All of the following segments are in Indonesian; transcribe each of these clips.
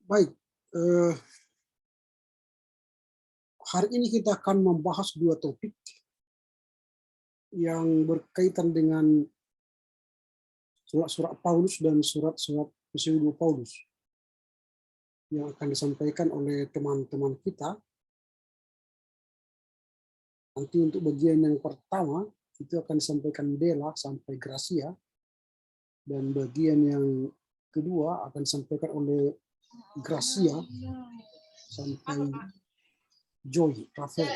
Baik, hari ini kita akan membahas dua topik yang berkaitan dengan surat-surat Paulus dan surat-surat pseudo Paulus yang akan disampaikan oleh teman-teman kita. Nanti untuk bagian yang pertama itu akan disampaikan Bella sampai Gracia, dan bagian yang kedua akan disampaikan oleh Gracia sampai Joy, Rafael.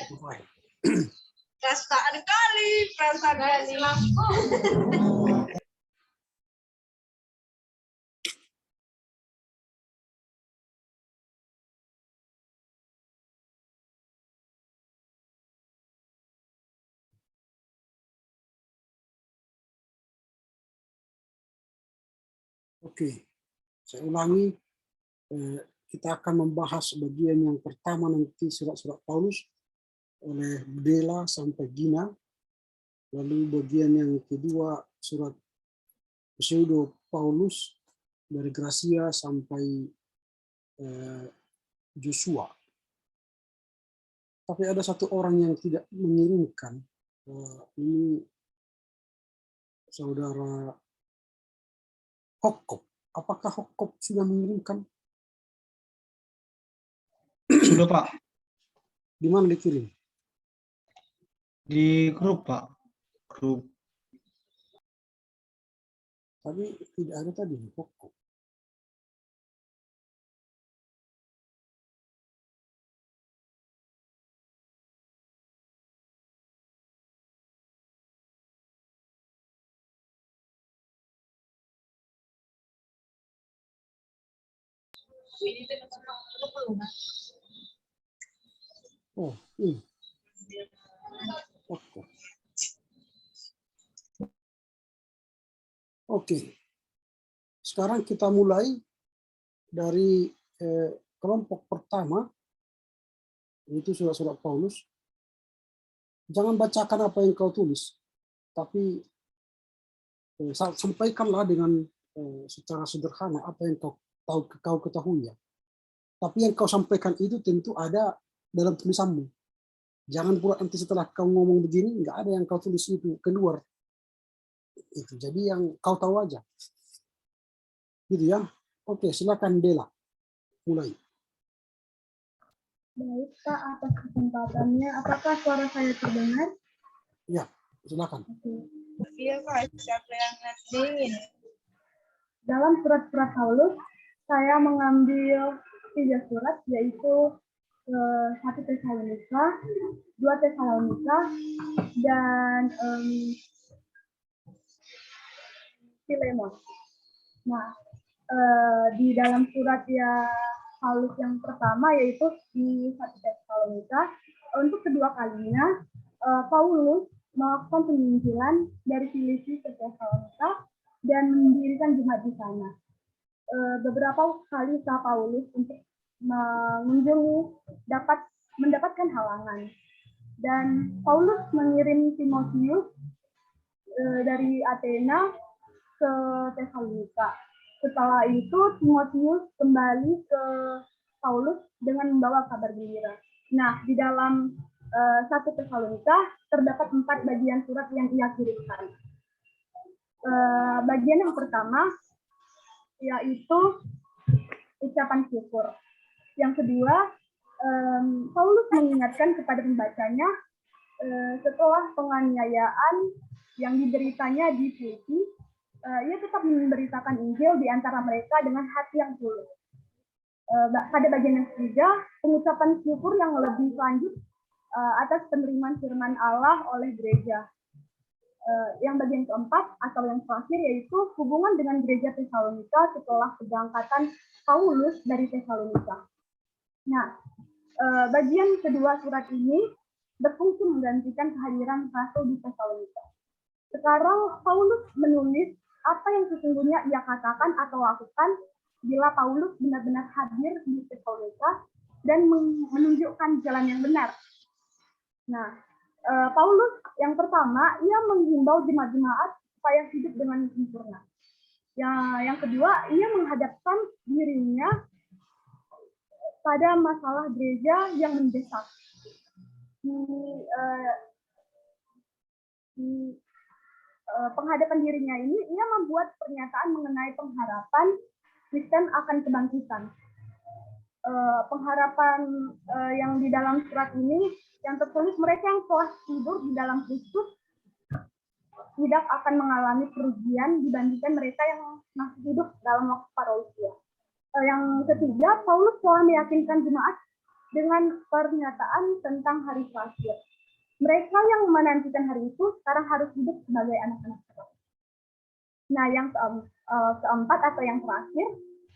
Perasaan kali, lampu. Oke, saya ulangi. Kita akan membahas bagian yang pertama nanti surat-surat Paulus oleh Bella sampai Gina. Lalu bagian yang kedua surat pseudo Paulus dari Gracia sampai Joshua. Tapi ada satu orang yang tidak mengirimkan. Ini saudara Hokop. Apakah Hokop sudah mengirimkan? Sudah, Pak. Di mana dikirim? Di grup, Pak. Grup. Tapi tidak ada tadi Hokop. Oh, ini. Oke. Sekarang kita mulai dari kelompok pertama, itu surat-surat Paulus. Jangan bacakan apa yang kau tulis, tapi sampaikanlah dengan secara sederhana apa yang kau ketahui ya. Tapi yang kau sampaikan itu tentu ada dalam tulisanmu. Jangan pula nanti setelah kau ngomong begini, nggak ada yang kau tulis itu keluar. Itu jadi yang kau tahu aja. Gitu ya. Oke, silakan Bella. Mulai. Baik, Pak, atas kesempatannya. Apakah suara saya terdengar? Ya, silakan. Iya, Pak, siapa yang ngertiin? Dalam surat-surat Paulus, saya mengambil 3 surat, yaitu 1 Tesalonika, 2 Tesalonika, dan Filemon. Nah, di dalam surat Paulus yang pertama, yaitu di 1 Tesalonika, untuk kedua kalinya Paulus melakukan penginjilan dari Filipi ke Tesalonika dan mendirikan jemaat di sana. Beberapa kali usaha Paulus untuk mengunjungi mendapatkan halangan, dan Paulus mengirim Timotius dari Athena ke Tesalonika. Setelah itu Timotius kembali ke Paulus dengan membawa kabar gembira. Nah, di dalam 1 Tesalonika terdapat 4 bagian surat yang ia kirimkan. Bagian yang pertama yaitu ucapan syukur. Yang kedua, Paulus mengingatkan kepada pembacanya setelah penganiayaan yang dideritanya di Filipi, ia tetap memberitakan Injil di antara mereka dengan hati yang tulus. Pada bagian yang ketiga, pengucapan syukur yang lebih lanjut atas penerimaan firman Allah oleh gereja. Yang bagian keempat atau yang terakhir yaitu hubungan dengan gereja Tesalonika setelah keberangkatan Paulus dari Tesalonika. Nah, bagian kedua surat ini berfungsi menggantikan kehadiran Rasul di Tesalonika. Sekarang Paulus menulis apa yang sesungguhnya ia katakan atau lakukan bila Paulus benar-benar hadir di Tesalonika dan menunjukkan jalan yang benar. Nah, Paulus yang pertama, ia menghimbau jemaat-jemaat supaya hidup dengan sempurna. Yang kedua, ia menghadapkan dirinya pada masalah gereja yang mendesak. Di penghadapan dirinya ini, ia membuat pernyataan mengenai pengharapan Kristen akan kebangkitan. Pengharapan yang di dalam surat ini yang tertulis, mereka yang telah tidur di dalam Kristus tidak akan mengalami kerugian dibandingkan mereka yang masih hidup dalam waktu parousia. Yang ketiga, Paulus telah meyakinkan jemaat dengan pernyataan tentang hari terakhir. Mereka yang menantikan hari itu sekarang harus hidup sebagai anak-anak Allah. Nah, yang keempat atau yang terakhir,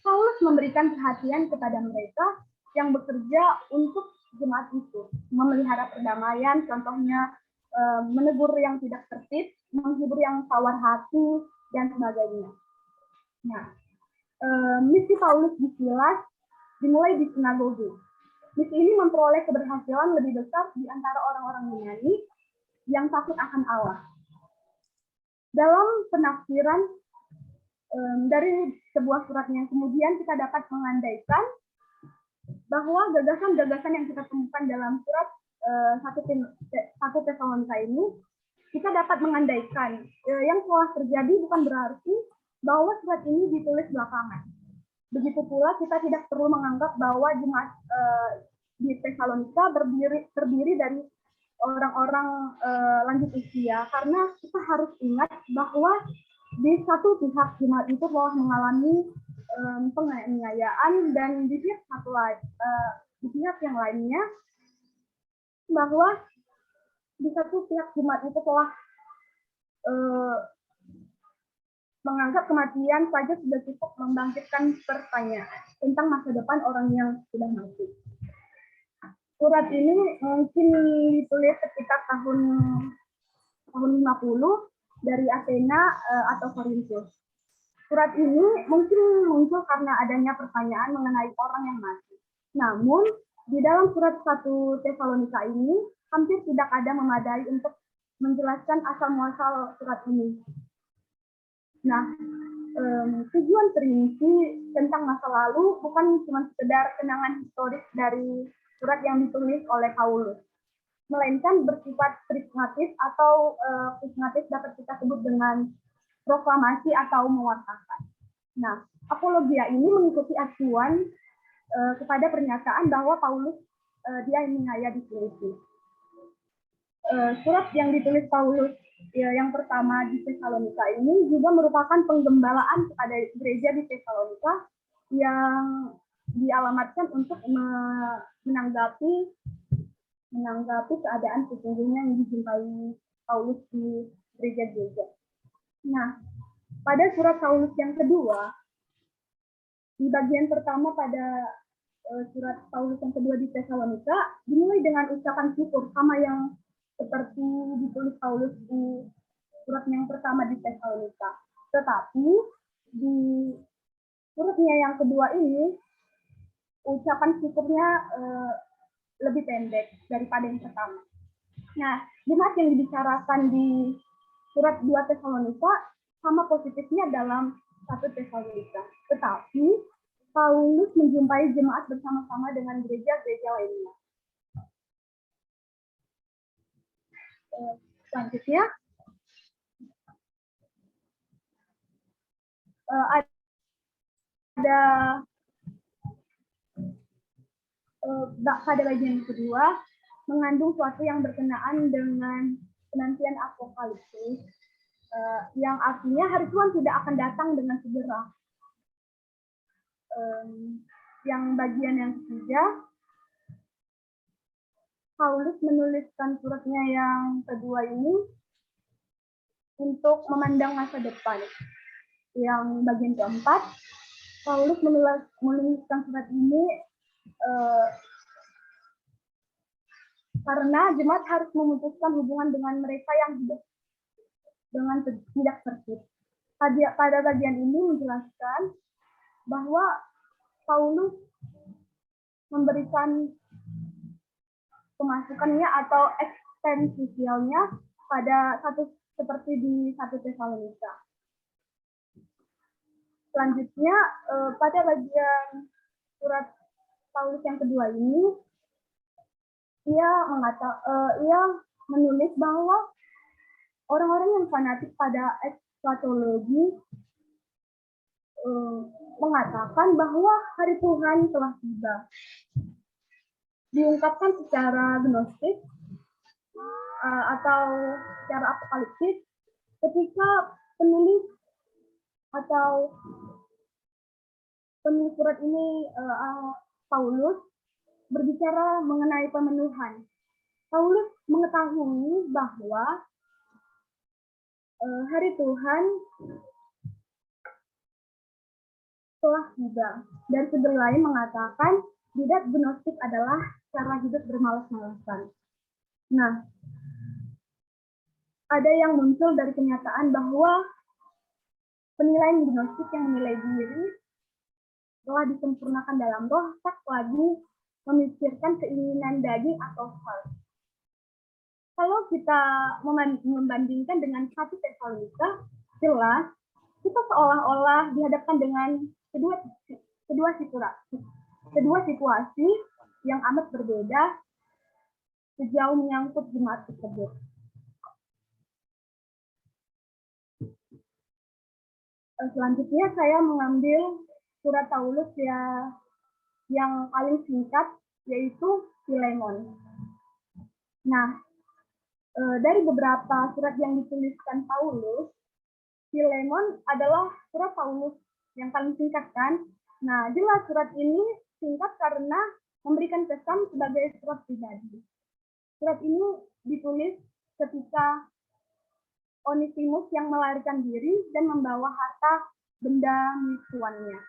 Paulus memberikan perhatian kepada mereka yang bekerja untuk jemaat itu, memelihara perdamaian, contohnya menegur yang tidak tertib, menghibur yang tawar hati, dan sebagainya. Nah, misi Paulus di Silas dimulai di sinagoge. Misi ini memperoleh keberhasilan lebih besar di antara orang-orang Yunani yang takut akan Allah. Dalam penafsiran dari sebuah surat yang kemudian kita dapat mengandaikan bahwa gagasan-gagasan yang kita temukan dalam surat 1 Tesalonika ini, kita dapat mengandaikan yang telah terjadi bukan berarti bahwa surat ini ditulis belakangan. Begitu pula kita tidak perlu menganggap bahwa jemaat di Tesalonika terdiri dari orang-orang lanjut usia, karena kita harus ingat bahwa di satu pihak jemaat itu telah mengalami penganiayaan, dan di pihak yang lainnya bahwa di satu pihak jemaat itu telah menganggap kematian saja sudah cukup membangkitkan pertanyaan tentang masa depan orang yang sudah mati. Surat ini mungkin ditulis sekitar tahun 50 dari Athena atau Korintus. Surat ini mungkin muncul karena adanya pertanyaan mengenai orang yang mati. Namun, di dalam surat 1 Tesalonika ini hampir tidak ada memadai untuk menjelaskan asal-muasal surat ini. Nah, tujuan perinci tentang masa lalu bukan cuma sekedar kenangan historis dari surat yang ditulis oleh Paulus, melainkan bersifat prismatis atau prismatis dapat kita sebut dengan proklamasi atau mewartakan. Nah, apologia ini mengikuti acuan kepada pernyataan bahwa Paulus dia mengaya di Filipi. Surat yang ditulis Paulus yang pertama di Tesalonika ini juga merupakan penggembalaan kepada gereja di Tesalonika yang dialamatkan untuk menanggapi keadaan sesungguhnya yang dijumpai Paulus di gereja-gereja. Nah, pada surat Paulus yang kedua, di bagian pertama pada surat Paulus yang kedua di Tesalonika dimulai dengan ucapan syukur sama yang seperti ditulis Paulus di surat yang pertama di Tesalonika. Tetapi di suratnya yang kedua ini ucapan syukurnya lebih pendek daripada yang pertama. Nah, jemaat yang dibicarakan di surat 2 Tesalonika sama positifnya dalam 1 Tesalonika. Tetapi Paulus menjumpai jemaat bersama-sama dengan gereja-gereja lainnya. Selanjutnya, ada pada bagian kedua mengandung suatu yang berkenaan dengan penantian apokalipsis, yang artinya hari Tuhan tidak akan datang dengan segera. Yang bagian yang ketiga, Paulus menuliskan suratnya yang kedua ini untuk memandang masa depan. Yang bagian keempat, Paulus menuliskan surat ini karena jemaat harus memutuskan hubungan dengan mereka yang hidup dengan tidak tertib. Pada bagian ini menjelaskan bahwa Paulus memberikan pemasukannya atau ekstensialnya pada seperti di 1 Tesalonika. Selanjutnya pada bagian surat Paulus yang kedua ini, ia menulis bahwa orang-orang yang fanatik pada eskatologi mengatakan bahwa hari Tuhan telah tiba. Diungkapkan secara gnostik atau secara apokaliptis ketika penulis surat ini Paulus berbicara mengenai pemenuhan. Paulus mengetahui bahwa hari Tuhan telah tiba, dan segi lain mengatakan bidat gnostik adalah cara hidup bermalas-malasan. Nah, ada yang muncul dari kenyataan bahwa penilaian gnostik yang menilai diri telah disempurnakan dalam roh, tak lagi memikirkan keinginan daging atau hal. Kalau kita membandingkan dengan 1 Tesalonika, jelas kita seolah-olah dihadapkan dengan kedua situasi yang amat berbeda sejauh menyangkut jemaat tersebut. Selanjutnya saya mengambil surat Paulus yang paling singkat, yaitu Filemon. Nah, dari beberapa surat yang dituliskan Paulus, Filemon adalah surat Paulus yang paling singkat kan? Nah, jelas surat ini singkat karena memberikan kesan sebagai surat pribadi. Surat ini ditulis ketika Onesimus yang melarikan diri dan membawa harta benda milik tuannya.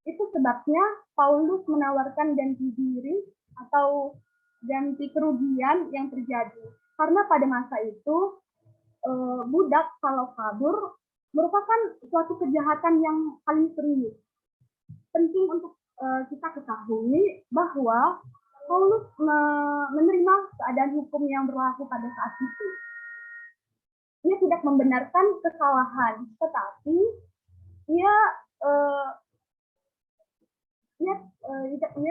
Itu sebabnya Paulus menawarkan ganti diri atau ganti kerugian yang terjadi. Karena pada masa itu, budak kalau kabur merupakan suatu kejahatan yang paling serius. Penting untuk kita ketahui bahwa Paulus menerima keadaan hukum yang berlaku pada saat itu. Ia tidak membenarkan kesalahan, tetapi ia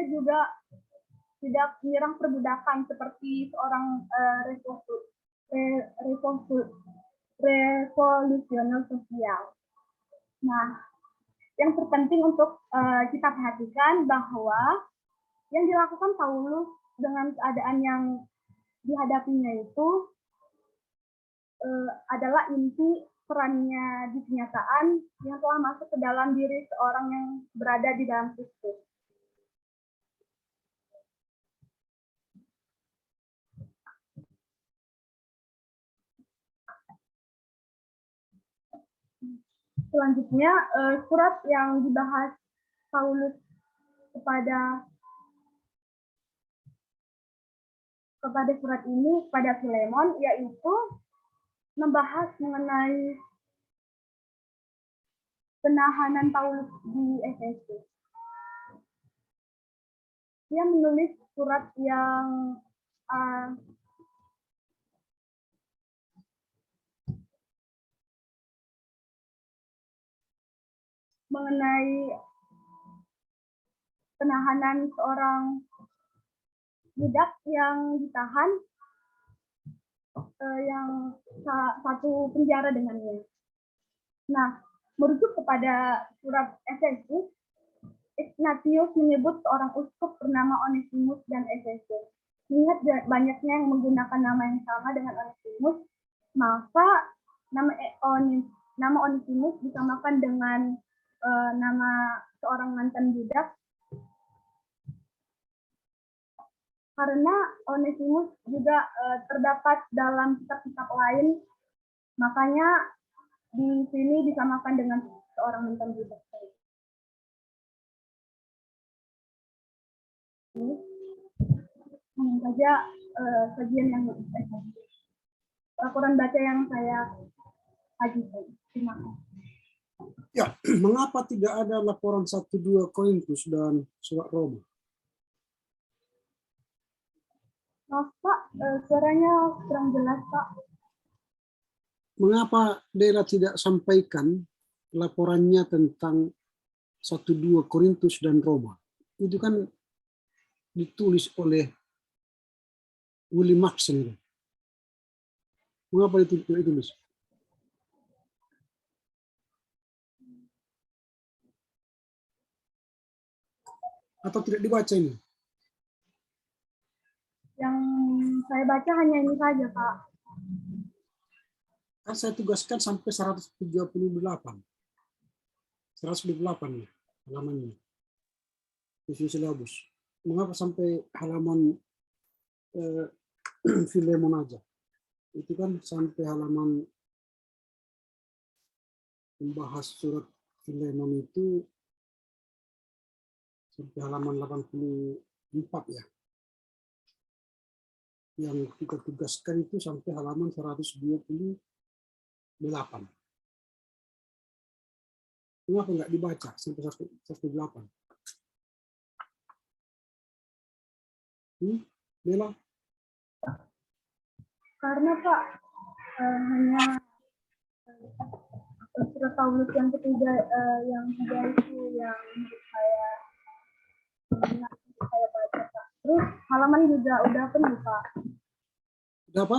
juga tidak menyerang perbudakan seperti seorang revolusioner sosial. Nah, yang terpenting untuk kita perhatikan bahwa yang dilakukan Paulus dengan keadaan yang dihadapinya itu adalah inti perannya di kenyataan yang telah masuk ke dalam diri seorang yang berada di dalam Kristus. Selanjutnya, surat yang dibahas Paulus kepada surat ini, kepada Filemon, yaitu membahas mengenai penahanan Paulus di Efesus. Dia menulis surat yang mengenai penahanan seorang budak yang ditahan yang satu penjara dengannya. Nah, merujuk kepada surat Efesus, Ignatius menyebut seorang uskup bernama Onesimus dan Efesus. Lihat banyaknya yang menggunakan nama yang sama dengan Onesimus, maka nama Onesimus disamakan dengan nama seorang mantan budak. Karena Onesimus juga terdapat dalam kitab-kitab lain, makanya di sini disamakan dengan seorang mantan budak. Ini saja kajian yang laporan baca yang saya ajukan. Terima kasih. Ya, mengapa tidak ada laporan 1-2 Korintus dan surat Roma? Maaf Pak, suaranya kurang jelas Pak. Mengapa Dela tidak sampaikan laporannya tentang 1-2 Korintus dan Roma? itu kan ditulis oleh William Maxon. Mengapa itu ditulis? Atau tidak dibaca ini? Yang saya baca hanya ini saja, Pak. Kan saya tugaskan sampai 138. 128 ya, halamannya. Susun silabus. Mengapa sampai halaman Filemon aja? Itu kan sampai halaman membahas surat Filemon itu sampai halaman 84 ya. Yang kita tugaskan itu sampai halaman 128. Kenapa nggak dibaca sampai 108? Bella? Karena Pak, hanya surat Paulus yang ketiga yang itu yang saya baca, Pak. Terus halaman juga udah penuh, Pak. Udah apa?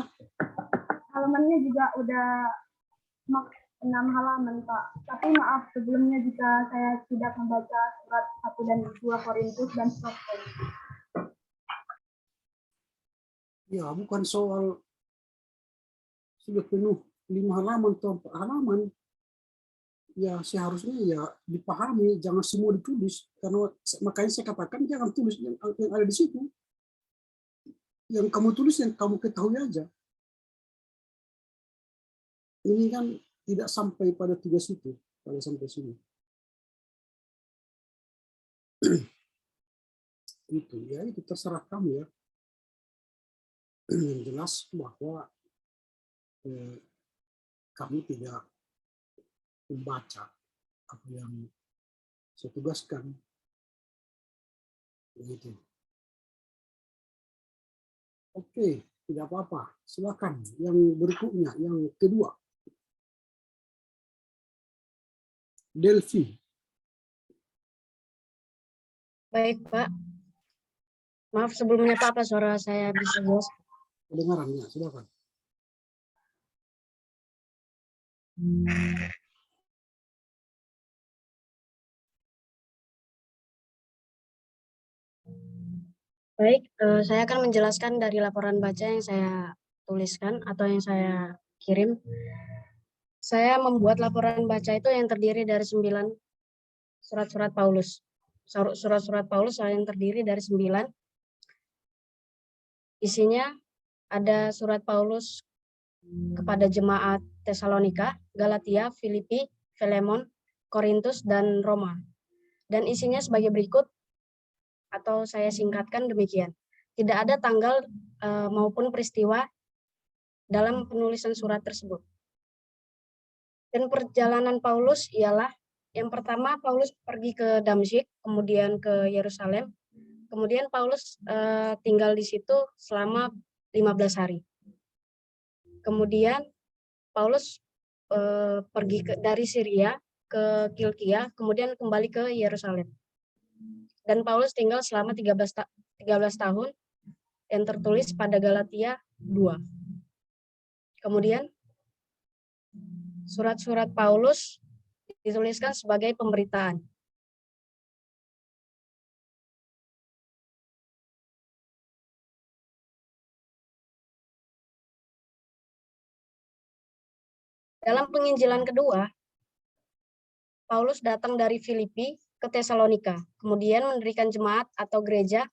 Halamannya juga udah 6 halaman, Pak. Tapi maaf sebelumnya jika saya tidak membaca surat 1 dan 2 Korintus dan surat Paulus. Ya, bukan soal sudah penuh 5 halaman atau 4 halaman. Ya, seharusnya ya dipahami, jangan semua ditulis. Karena makanya saya katakan jangan tulis yang ada di situ. Yang kamu tulis yang kamu ketahui aja. Ini kan tidak sampai pada tugas itu, pada sampai sini. Itu terserah kamu ya. Yang jelas bahwa kami tidak membaca apa yang saya tugaskan. Begitu. Oke, tidak apa-apa. Silakan. Yang berikutnya, yang kedua. Delphi. Baik, Pak. Maaf sebelumnya, Pak, apa suara saya bisa jelas? Kedengarannya, silakan. Baik, saya akan menjelaskan dari laporan baca yang saya tuliskan atau yang saya kirim. Saya membuat laporan baca itu yang terdiri dari 9 surat-surat Paulus. Surat-surat Paulus yang terdiri dari 9. Isinya ada surat Paulus kepada jemaat Tesalonika, Galatia, Filipi, Filemon, Korintus, dan Roma. Dan isinya sebagai berikut, atau saya singkatkan demikian. Tidak ada tanggal maupun peristiwa dalam penulisan surat tersebut. Dan perjalanan Paulus ialah yang pertama Paulus pergi ke Damsyik, kemudian ke Yerusalem. Kemudian Paulus tinggal di situ selama 15 hari. Kemudian Paulus pergi dari Syria ke Kilkia, kemudian kembali ke Yerusalem. Dan Paulus tinggal selama 13 tahun yang tertulis pada Galatia 2. Kemudian surat-surat Paulus dituliskan sebagai pemberitaan. Dalam penginjilan kedua, Paulus datang dari Filipi ke Tesalonika, kemudian mendirikan jemaat atau gereja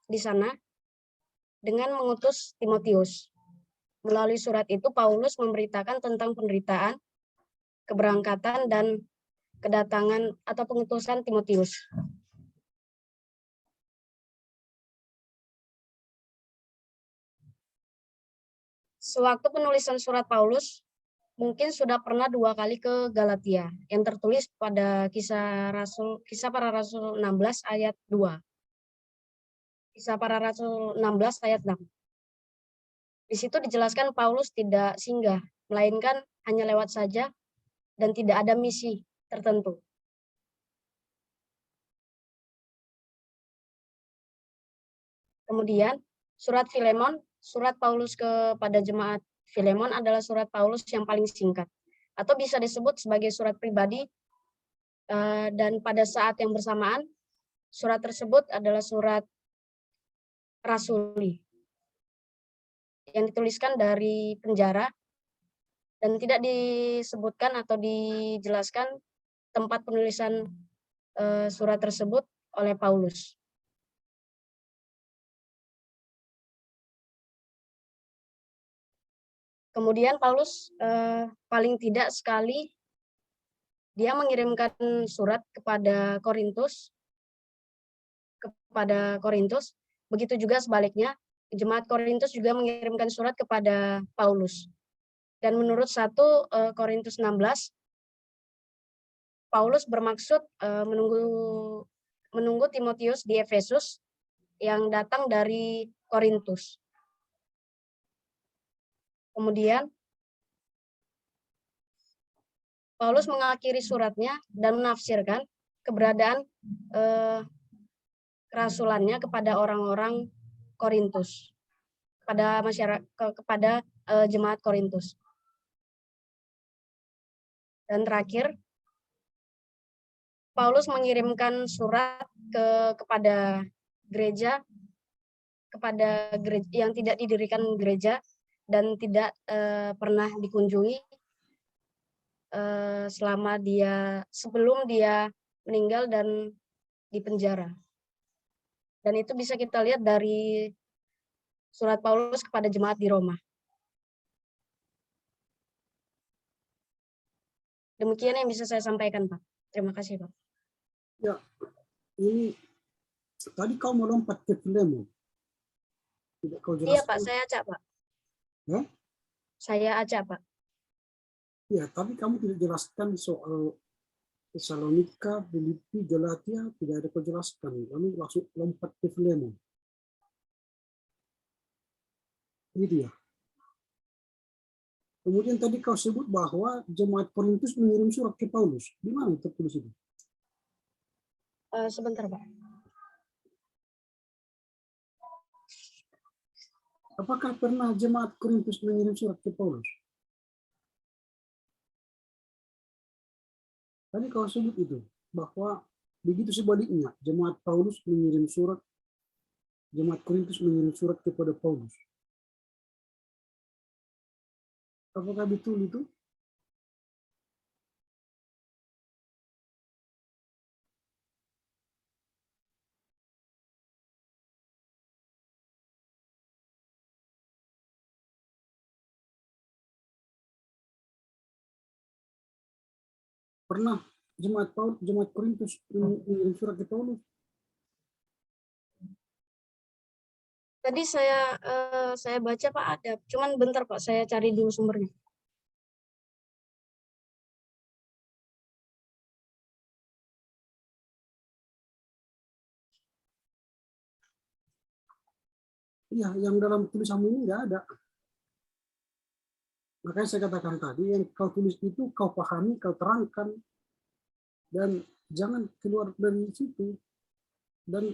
di sana dengan mengutus Timotius. Melalui surat itu, Paulus memberitakan tentang penderitaan, keberangkatan, dan kedatangan atau pengutusan Timotius. Sewaktu penulisan surat Paulus, mungkin sudah pernah 2 kali ke Galatia, yang tertulis pada Kisah Para Rasul 16 ayat 2. Kisah Para Rasul 16 ayat 6. Di situ dijelaskan Paulus tidak singgah, melainkan hanya lewat saja dan tidak ada misi tertentu. Kemudian surat Filemon, surat Paulus kepada jemaat Filemon adalah surat Paulus yang paling singkat, atau bisa disebut sebagai surat pribadi, dan pada saat yang bersamaan surat tersebut adalah surat rasuli yang dituliskan dari penjara dan tidak disebutkan atau dijelaskan tempat penulisan surat tersebut oleh Paulus. Kemudian Paulus paling tidak sekali dia mengirimkan surat kepada Korintus, begitu juga sebaliknya, jemaat Korintus juga mengirimkan surat kepada Paulus. Dan menurut 1 Korintus 16, Paulus bermaksud menunggu Timotius di Efesus yang datang dari Korintus. Kemudian Paulus mengakhiri suratnya dan menafsirkan keberadaan kerasulannya kepada orang-orang Korintus, kepada masyarakat, kepada jemaat Korintus. Dan terakhir, Paulus mengirimkan surat kepada gereja yang tidak didirikan gereja dan tidak pernah dikunjungi sebelum dia meninggal dan dipenjara. Dan itu bisa kita lihat dari surat Paulus kepada jemaat di Roma. Demikian yang bisa saya sampaikan, Pak. Terima kasih, Pak. Ya, ini tadi kau melompat ke Filemon. Tidak kau jelaskan. Iya, Pak, saya acak, Pak. Ya? Saya acak, Pak. Ya, tapi kamu tidak jelaskan soal Tesalonika, Filipi, Galatia, tidak ada kau jelaskan. Kamu langsung lompat ke Filemon. Ini dia. Kemudian tadi kau sebut bahwa jemaat Korintus mengirim surat ke Paulus. Di mana tertulis itu? Sebentar, Pak. Apakah pernah jemaat Korintus mengirim surat ke Paulus? Tadi kau sebut itu, bahwa begitu sebaliknya, jemaat Korintus mengirim surat kepada Paulus. Apakah betul itu? Pernah jemaat Korintus mengirim surat ke Paulus? Tadi saya baca, Pak, ada. Cuman bentar, Pak, saya cari dulu sumbernya. Iya, yang dalam tulisanmu ini nggak ada. Makanya saya katakan tadi, yang kau tulis itu kau pahami, kau terangkan, dan jangan keluar dari situ. Dan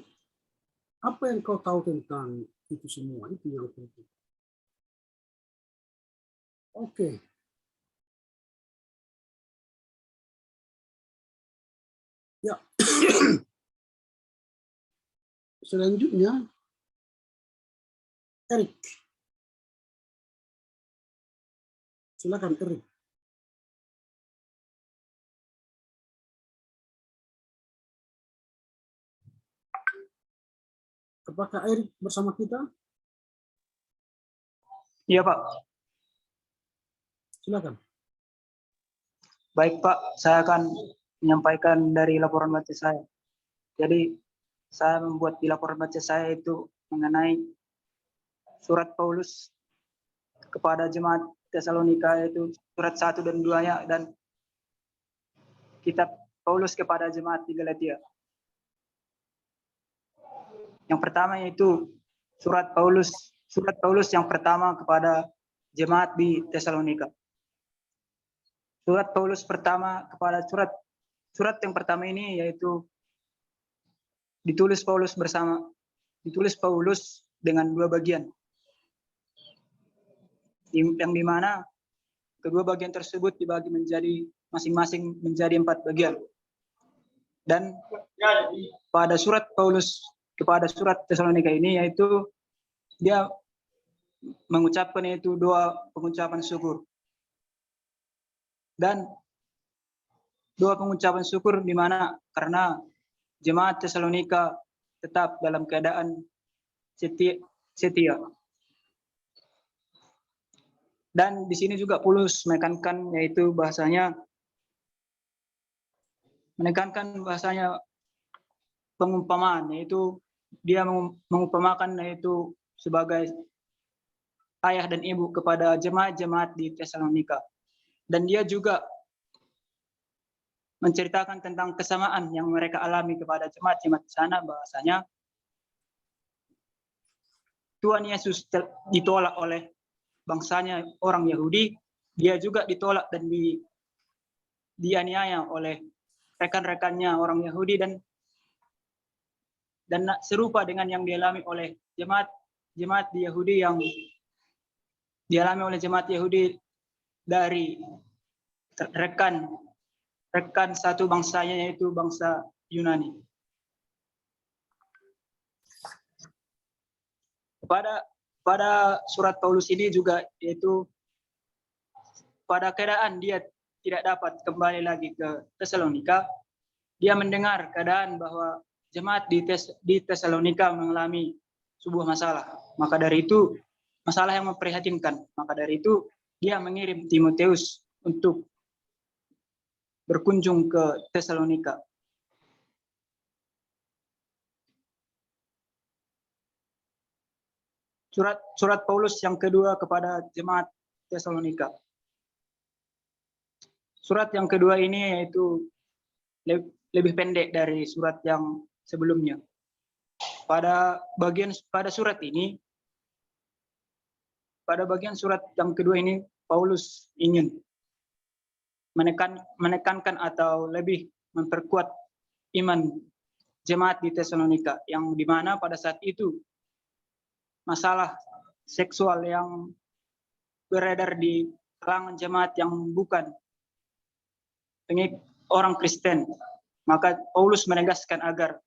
apa yang kau tahu tentang itu semua, itu yang penting. Oke. Ya. Selanjutnya, Erik. Silakan, Erik. Apakah Erik bersama kita? Iya, Pak. Silakan. Baik, Pak. Saya akan menyampaikan dari laporan baca saya. Jadi, saya membuat di laporan baca saya itu mengenai surat Paulus kepada jemaat Tesalonika, yaitu surat 1 dan 2-nya, dan kitab Paulus kepada jemaat di Galatia. Yang pertama yaitu surat Paulus yang pertama kepada jemaat di Tesalonika. Surat Paulus pertama kepada surat yang pertama ini yaitu ditulis Paulus dengan dua bagian, yang dimana kedua bagian tersebut dibagi menjadi masing-masing menjadi 4 bagian. Dan pada surat Paulus kepada surat Tesalonika ini, yaitu dia mengucapkan yaitu doa pengucapan syukur. Dan doa pengucapan syukur di mana karena jemaat Tesalonika tetap dalam keadaan setia. Dan di sini juga Paulus menekankan yaitu pengumpamaan, yaitu dia mengumpamakan yaitu sebagai ayah dan ibu kepada jemaat-jemaat di Tesalonika. Dan dia juga menceritakan tentang kesamaan yang mereka alami kepada jemaat-jemaat di sana, bahasanya Tuhan Yesus ditolak oleh bangsanya orang Yahudi, dia juga ditolak dan dianiaya oleh rekan-rekannya orang Yahudi, dan serupa dengan yang dialami oleh jemaat di Yahudi, yang dialami oleh jemaat Yahudi dari rekan satu bangsanya, yaitu bangsa Yunani. Pada surat Paulus ini juga, yaitu pada keadaan dia tidak dapat kembali lagi ke Tesalonika, dia mendengar keadaan bahwa jemaat di Tesalonika mengalami sebuah masalah. Maka dari itu, masalah yang memprihatinkan. Maka dari itu, dia mengirim Timotius untuk berkunjung ke Tesalonika. Surat Paulus yang kedua kepada jemaat Tesalonika. Surat yang kedua ini yaitu lebih pendek dari surat yang sebelumnya. Pada bagian surat surat yang kedua ini, Paulus ingin menekankan atau lebih memperkuat iman jemaat di Tesalonika, yang dimana pada saat itu masalah seksual yang beredar di kalangan jemaat yang bukan orang Kristen. Maka Paulus menegaskan agar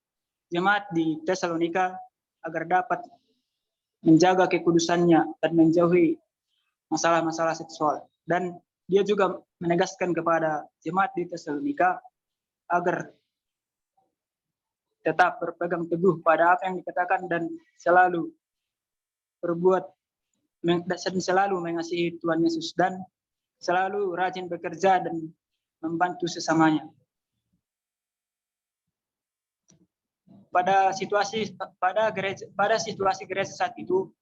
jemaat di Tesalonika agar dapat menjaga kekudusannya dan menjauhi masalah-masalah seksual. Dan dia juga menegaskan kepada jemaat di Tesalonika agar tetap berpegang teguh pada apa yang dikatakan dan selalu berbuat dan selalu mengasihi Tuhan Yesus dan selalu rajin bekerja dan membantu sesamanya. Pada situasi gereja saat itu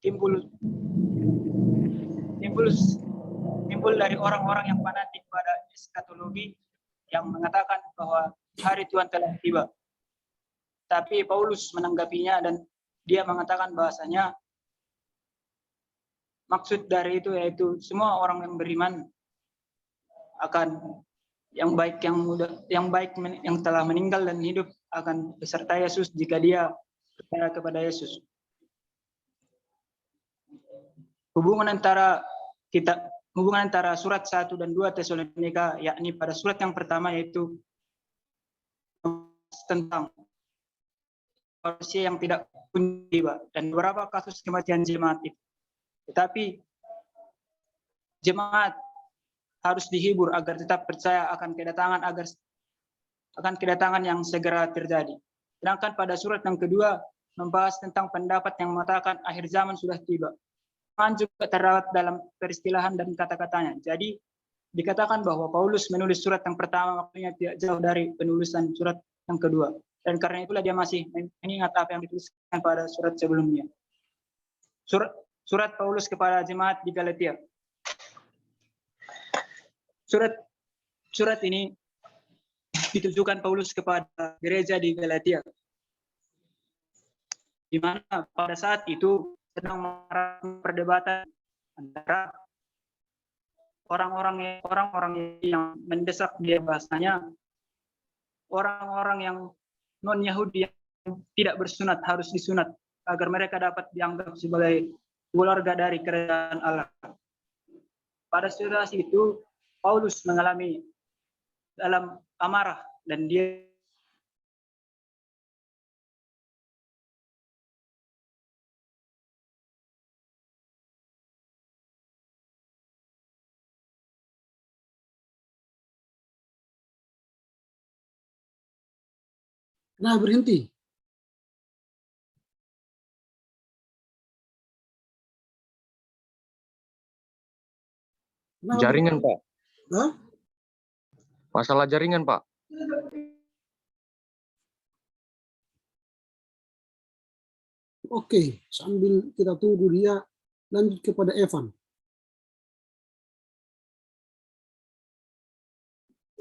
timbul dari orang-orang yang fanatik pada eskatologi yang mengatakan bahwa hari Tuhan telah tiba. Tapi Paulus menanggapinya dan dia mengatakan bahasanya maksud dari itu yaitu semua orang yang beriman akan yang telah meninggal dan hidup akan beserta Yesus jika dia percaya kepada Yesus. Hubungan antara surat 1 dan 2 Tesalonika, yakni pada surat yang pertama yaitu tentang manusia yang tidak punya jiwa dan beberapa kasus kematian jemaat itu. Tetapi jemaat harus dihibur agar tetap percaya akan kedatangan yang segera terjadi. Sedangkan pada surat yang kedua membahas tentang pendapat yang mengatakan akhir zaman sudah tiba. Juga terdapat dalam peristilahan dan kata-katanya. Jadi dikatakan bahwa Paulus menulis surat yang pertama waktunya tidak jauh dari penulisan surat yang kedua. Dan karena itulah dia masih mengingat apa yang dituliskan pada surat sebelumnya. Surat Paulus kepada jemaat di Galatia. Surat ini ditujukan Paulus kepada gereja di Galatia, di mana pada saat itu sedang perdebatan antara orang-orang yang mendesak dia, bahasanya orang-orang yang non Yahudi yang tidak bersunat harus disunat, agar mereka dapat dianggap sebagai keluarga dari kerajaan Allah. Pada situasi itu, Paulus mengalami dalam amarah dan dia Nah, berhenti. Kenapa Jaringan, Pak. Hah? Masalah jaringan, Pak. Oke, sambil kita tunggu dia, lanjut kepada Evan.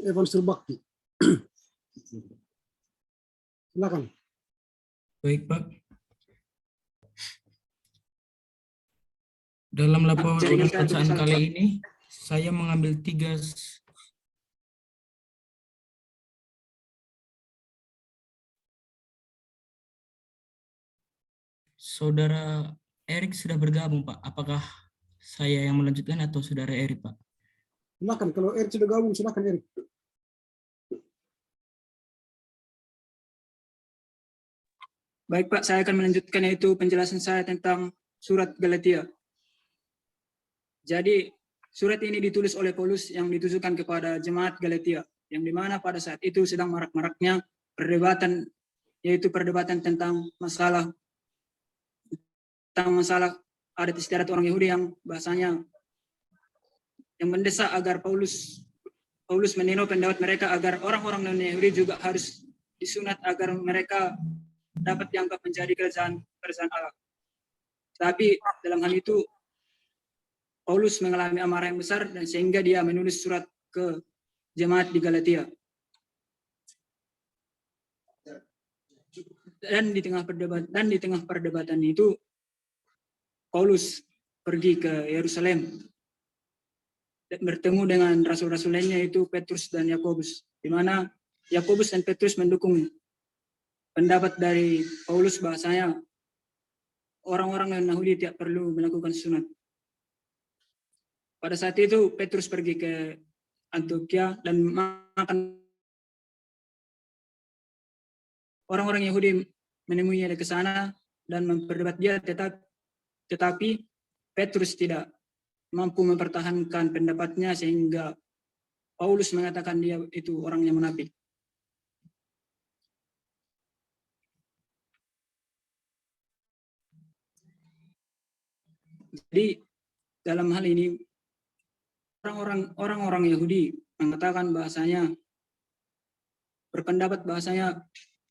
Evan Surbakti. Silakan. Baik, Pak. Dalam laporan pemeriksaan kali ini, saya mengambil 3 Saudara Erik sudah bergabung, Pak. Apakah saya yang melanjutkan atau Saudara Erik, Pak? Silakan, kalau Erik sudah gabung, silakan Erik. baik Pak, saya akan melanjutkan yaitu penjelasan saya tentang surat Galatia. Jadi surat ini ditulis oleh Paulus yang ditujukan kepada jemaat Galatia, yang dimana pada saat itu sedang marak-maraknya perdebatan, yaitu perdebatan tentang masalah adat istiadat orang Yahudi yang bahasanya yang mendesak agar Paulus menino pendapat mereka agar orang-orang non-Yahudi juga harus disunat agar mereka dapat dianggap menjadi kerajaan Allah. Tapi dalam hal itu Paulus mengalami amarah yang besar dan sehingga dia menulis surat ke jemaat di Galatia. Dan di tengah perdebatan itu Paulus pergi ke Yerusalem dan bertemu dengan rasul-rasul lainnya yaitu Petrus dan Yakobus, di mana Yakobus dan Petrus mendukung pendapat dari Paulus bahasanya orang-orang non-Yahudi tidak perlu melakukan sunat. Pada saat itu Petrus pergi ke Antioquia dan makan. Orang-orang Yahudi menemuinya ke sana dan memperdebat dia, tetapi Petrus tidak mampu mempertahankan pendapatnya sehingga Paulus mengatakan dia itu orang yang munafik. Jadi dalam hal ini orang-orang Yahudi mengatakan bahasanya, berpendapat bahasanya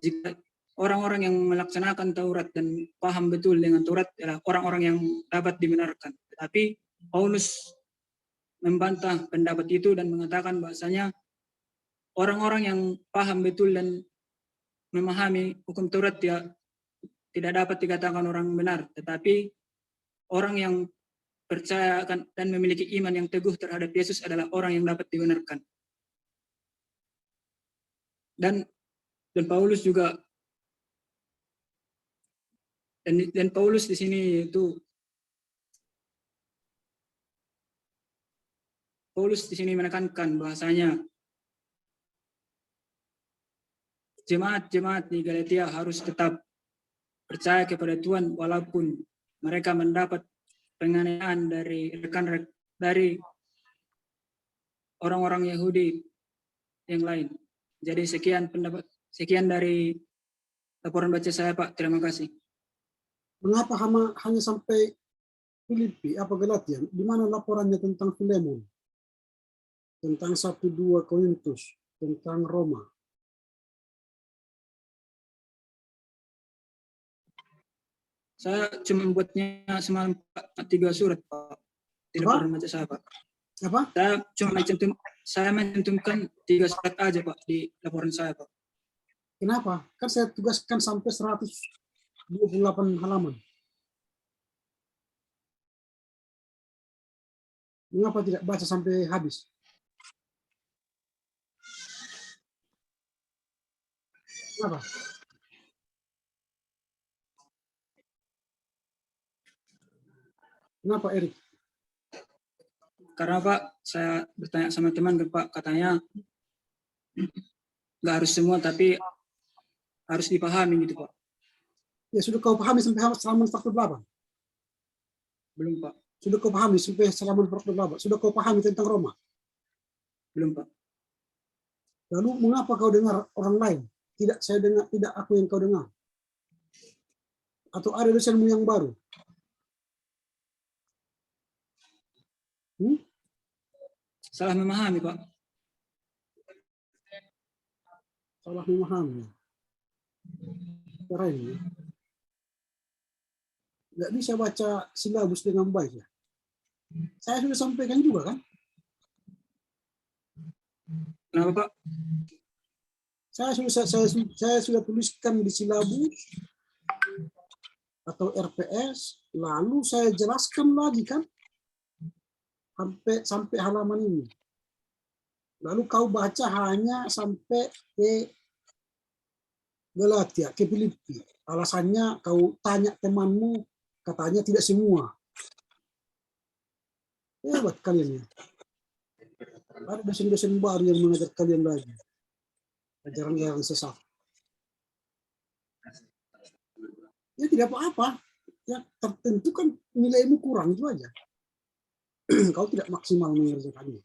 jika orang-orang yang melaksanakan Taurat dan paham betul dengan Taurat adalah orang-orang yang dapat dibenarkan. Tetapi Paulus membantah pendapat itu dan mengatakan bahasanya orang-orang yang paham betul dan memahami hukum Taurat tidak dapat dikatakan orang benar, tetapi orang yang percaya dan memiliki iman yang teguh terhadap Yesus adalah orang yang dapat dibenarkan. Dan Paulus juga dan Paulus di sini itu Paulus di sini menekankan bahasanya jemaat-jemaat di Galatia harus tetap percaya kepada Tuhan walaupun mereka mendapat penganiayaan dari orang-orang Yahudi yang lain. Jadi sekian dari laporan baca saya, Pak. Terima kasih. Mengapa hanya sampai Filipi, apa Galatia? Di mana laporannya tentang Filemon? Tentang 1-2 Korintus, tentang Roma? Saya cuma membuatnya semalam 3 surat, Pak. Di laporan baca saya, Pak. Apa? Saya mencantumkan 3 surat aja, Pak, di laporan saya, Pak. Kenapa? Kan saya tugaskan sampai 128 halaman. Mengapa tidak baca sampai habis? Kenapa? Kenapa Erik? Karena Pak, saya bertanya sama teman Pak, katanya nggak harus semua, tapi harus dipahami gitu Pak. Ya sudah kau pahami sampai halaman 48? Belum Pak. Sudah kau pahami sampai halaman 48? Sudah kau pahami tentang Roma? Belum Pak. Lalu mengapa kau dengar orang lain? Tidak saya dengar, tidak aku yang kau dengar. Atau ada dosenmu yang baru? Salah memahami Pak. Salah memahami. Keren ya. Nggak bisa baca silabus dengan baik ya. Saya sudah sampaikan juga kan? Kenapa Pak? Saya sudah tuliskan di silabus atau RPS, lalu saya jelaskan lagi kan sampai halaman ini. Lalu kau baca hanya sampai ke Galatia, ke Filipi. Alasannya kau tanya temanmu, katanya tidak semua. Hebat kalian ya. Ada dosen-dosen baru yang mengajar kalian lagi. Ajaran-ajaran sesat. Ya tidak apa-apa. Ya tertentu kan nilaimu kurang itu aja. Kau tidak maksimal mengerjakannya.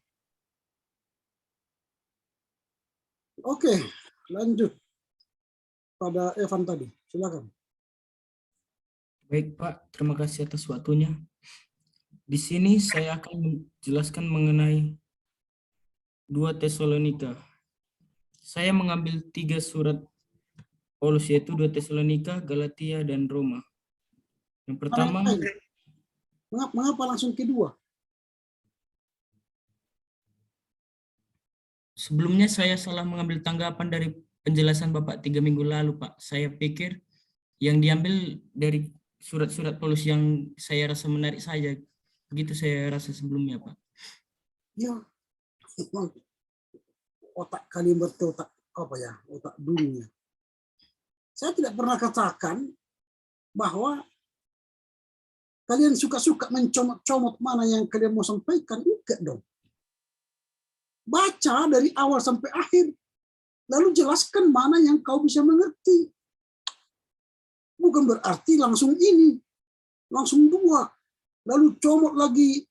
Oke, lanjut pada Evan tadi. Silakan. Baik Pak, terima kasih atas waktunya. Di sini saya akan menjelaskan mengenai 2 Tesalonika. Saya mengambil 3 surat Paulus, yaitu 2 Tesalonika, Galatia, dan Roma. Yang pertama, Mengapa langsung kedua? sebelumnya saya salah mengambil tanggapan dari penjelasan Bapak 3 minggu lalu, Pak. Saya pikir yang diambil dari surat-surat Paulus yang saya rasa menarik saja. Begitu saya rasa sebelumnya, Pak. Ya, otak kalian otak apa ya? Otak dunia. Saya tidak pernah katakan bahwa kalian suka-suka mencomot-comot mana yang kalian mau sampaikan. Enggak dong. Baca dari awal sampai akhir. Lalu jelaskan mana yang kau bisa mengerti. Bukan berarti langsung ini. Langsung 2. Lalu comot lagi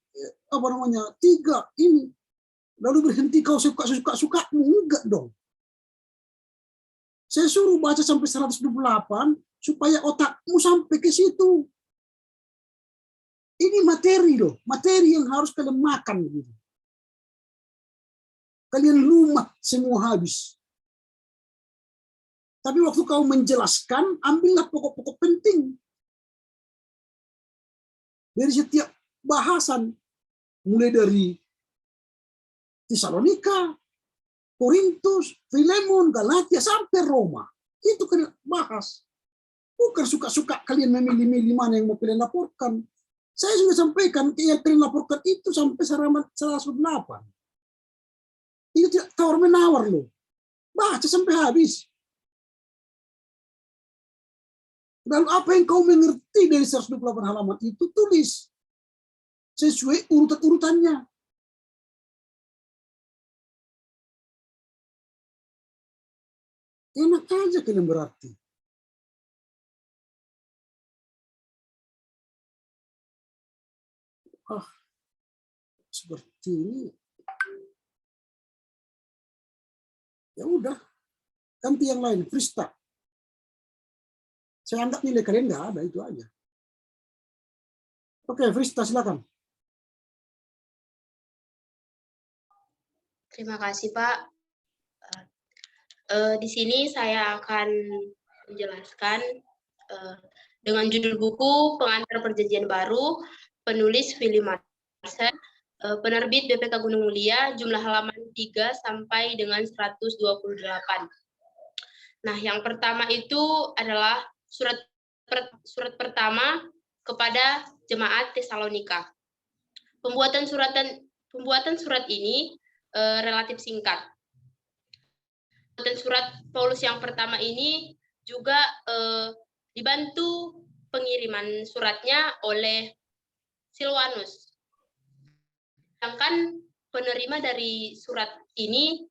3 ini. Lalu berhenti kau suka-suka-sukamu. Enggak dong. Saya suruh baca sampai 128 supaya otakmu sampai ke situ. Ini materi loh. Materi yang harus kalian makan gitu. Kalian lumat semua habis. Tapi waktu kau menjelaskan, ambillah pokok-pokok penting. Dari setiap bahasan. Mulai dari Tesalonika, Korintus, Filemon, Galatia, sampai Roma. Itu kalian bahas. Bukan suka-suka kalian memilih-milih mana yang mau kalian laporkan. Saya sudah sampaikan, yang kalian laporkan itu sampai 108. Itu tidak tawar-menawar loh. Baca sampai habis. Lalu apa yang kau mengerti dari 128 halaman itu, tulis. Sesuai urutan-urutannya. Enak aja kalian berarti. Seperti ini. Ya udah, ganti yang lain, freestyle. Saya anggap nilai kalian nggak ada, itu aja. Oke, freestyle silakan. Terima kasih Pak. Di sini saya akan menjelaskan dengan judul buku Pengantar Perjanjian Baru, penulis Philip Marson, penerbit BPK Gunung Mulia, jumlah halaman 3 sampai dengan 128. Nah, yang pertama itu adalah surat pertama kepada jemaat Tesalonika. Pembuatan surat ini relatif singkat. Pembuatan surat Paulus yang pertama ini juga dibantu pengiriman suratnya oleh Silwanus. Sedangkan penerima dari surat ini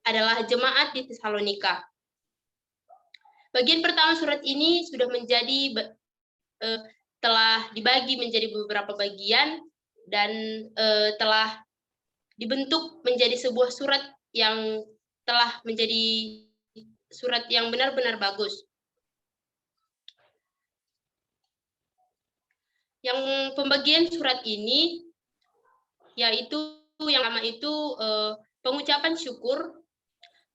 adalah jemaat di Tesalonika. Bagian pertama surat ini sudah telah dibagi menjadi beberapa bagian dan telah dibentuk menjadi sebuah surat yang telah menjadi surat yang benar-benar bagus. Yang pembagian surat ini yaitu yang pertama itu pengucapan syukur,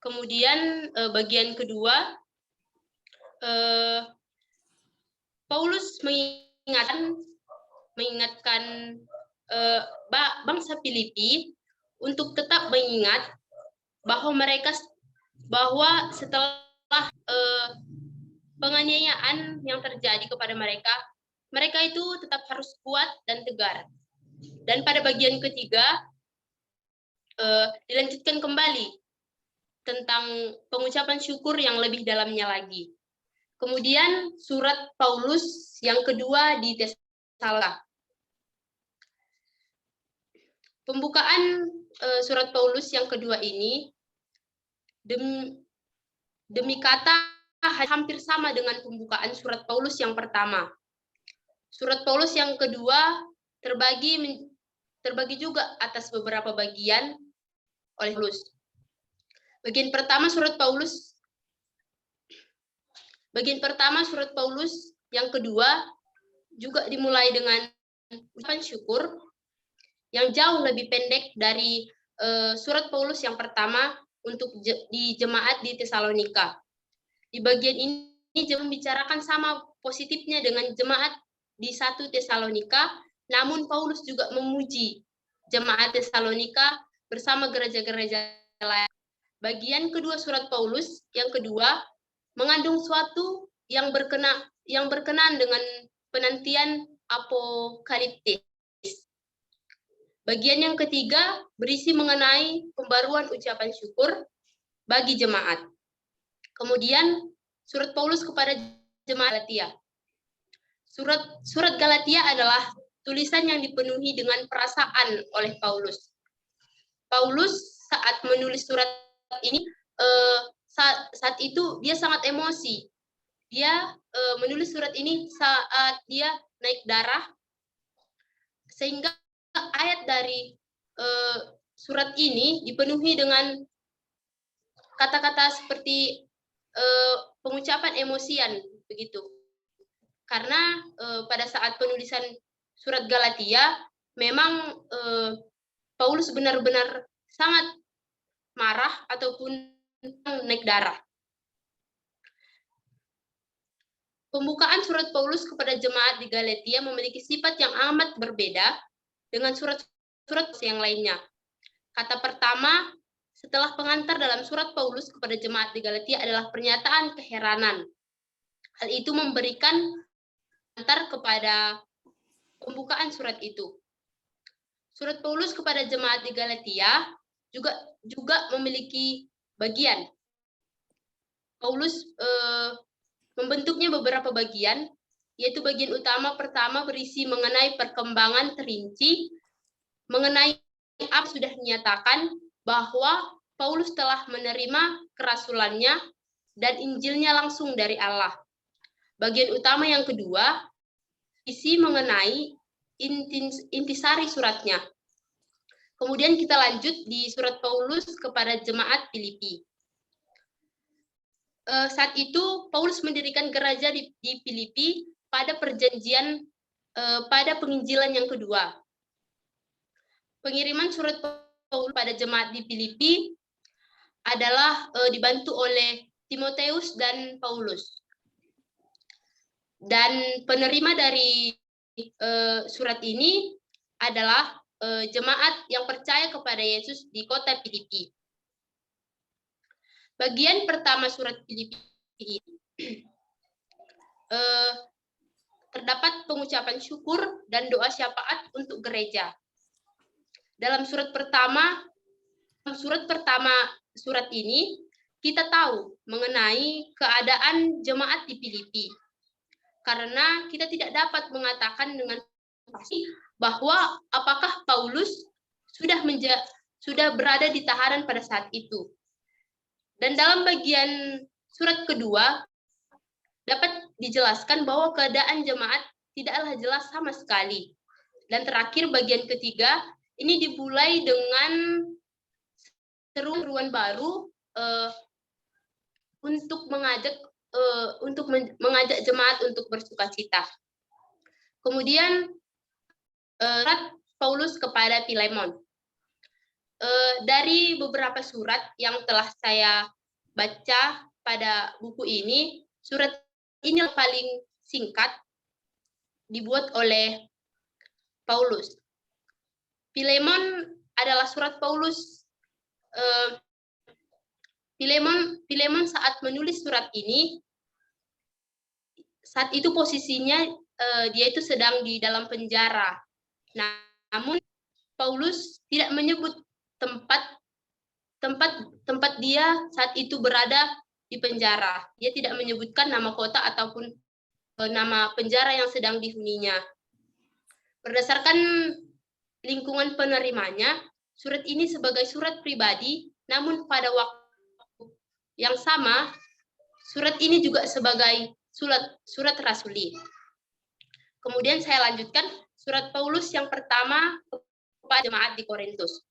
kemudian bagian kedua Paulus mengingatkan bangsa Filipi untuk tetap mengingat bahwa setelah penganiayaan yang terjadi kepada mereka itu tetap harus kuat dan tegar. Dan pada bagian ketiga dilanjutkan kembali tentang pengucapan syukur yang lebih dalamnya lagi. Kemudian surat Paulus yang kedua di Tesalonika. Pembukaan surat Paulus yang kedua ini demi kata hampir sama dengan pembukaan surat Paulus yang pertama. Surat Paulus yang kedua terbagi juga atas beberapa bagian oleh Paulus. Bagian pertama surat Paulus yang kedua juga dimulai dengan ucapan syukur yang jauh lebih pendek dari surat Paulus yang pertama untuk di jemaat di Tesalonika. Di bagian ini dia membicarakan sama positifnya dengan jemaat di 1 Tesalonika, namun Paulus juga memuji jemaat Tesalonika bersama gereja-gereja lain. Bagian kedua surat Paulus yang kedua mengandung suatu yang berkenaan dengan penantian apokaliptis. Bagian yang ketiga berisi mengenai pembaruan ucapan syukur bagi jemaat. Kemudian surat Paulus kepada jemaat Galatia. Surat Galatia adalah tulisan yang dipenuhi dengan perasaan oleh Paulus. Paulus saat menulis surat ini saat itu dia sangat emosi. Dia menulis surat ini saat dia naik darah, sehingga ayat dari surat ini dipenuhi dengan kata-kata seperti pengucapan emosian begitu. Karena pada saat penulisan surat Galatia memang Paulus benar-benar sangat marah ataupun naik darah. Pembukaan surat Paulus kepada jemaat di Galatia memiliki sifat yang amat berbeda dengan surat-surat yang lainnya. Kata pertama setelah pengantar dalam surat Paulus kepada jemaat di Galatia adalah pernyataan keheranan. Hal itu memberikan antar kepada pembukaan surat itu. Surat Paulus kepada jemaat di Galatia juga memiliki bagian. Paulus membentuknya beberapa bagian, yaitu bagian utama pertama berisi mengenai perkembangan terinci, mengenai apa sudah dinyatakan bahwa Paulus telah menerima kerasulannya dan Injilnya langsung dari Allah. Bagian utama yang kedua, isi mengenai intisari suratnya. Kemudian kita lanjut di surat Paulus kepada jemaat Filipi. Saat itu Paulus mendirikan gereja di Filipi pada perjanjian pada penginjilan yang kedua. Pengiriman surat Paulus pada jemaat di Filipi adalah dibantu oleh Timoteus dan Paulus. Dan penerima dari surat ini adalah jemaat yang percaya kepada Yesus di kota Filipi. Bagian pertama surat Filipi ini terdapat pengucapan syukur dan doa syafaat untuk gereja. Dalam surat pertama surat ini kita tahu mengenai keadaan jemaat di Filipi. Karena kita tidak dapat mengatakan dengan pasti bahwa apakah Paulus sudah berada di tahanan pada saat itu. Dan dalam bagian surat kedua dapat dijelaskan bahwa keadaan jemaat tidaklah jelas sama sekali. Dan terakhir bagian ketiga ini dimulai dengan seruan baru untuk mengajak jemaat untuk bersukacita. Kemudian surat Paulus kepada Filemon. Dari beberapa surat yang telah saya baca pada buku ini, surat ini yang paling singkat dibuat oleh Paulus. Filemon adalah surat Paulus. Filemon saat menulis surat ini, saat itu posisinya dia itu sedang di dalam penjara. Namun Paulus tidak menyebut tempat dia saat itu berada di penjara. Dia tidak menyebutkan nama kota ataupun nama penjara yang sedang dihuninya. Berdasarkan lingkungan penerimanya, surat ini sebagai surat pribadi, namun pada waktu yang sama, surat ini juga sebagai surat rasuli. Kemudian saya lanjutkan surat Paulus yang pertama kepada jemaat di Korintus.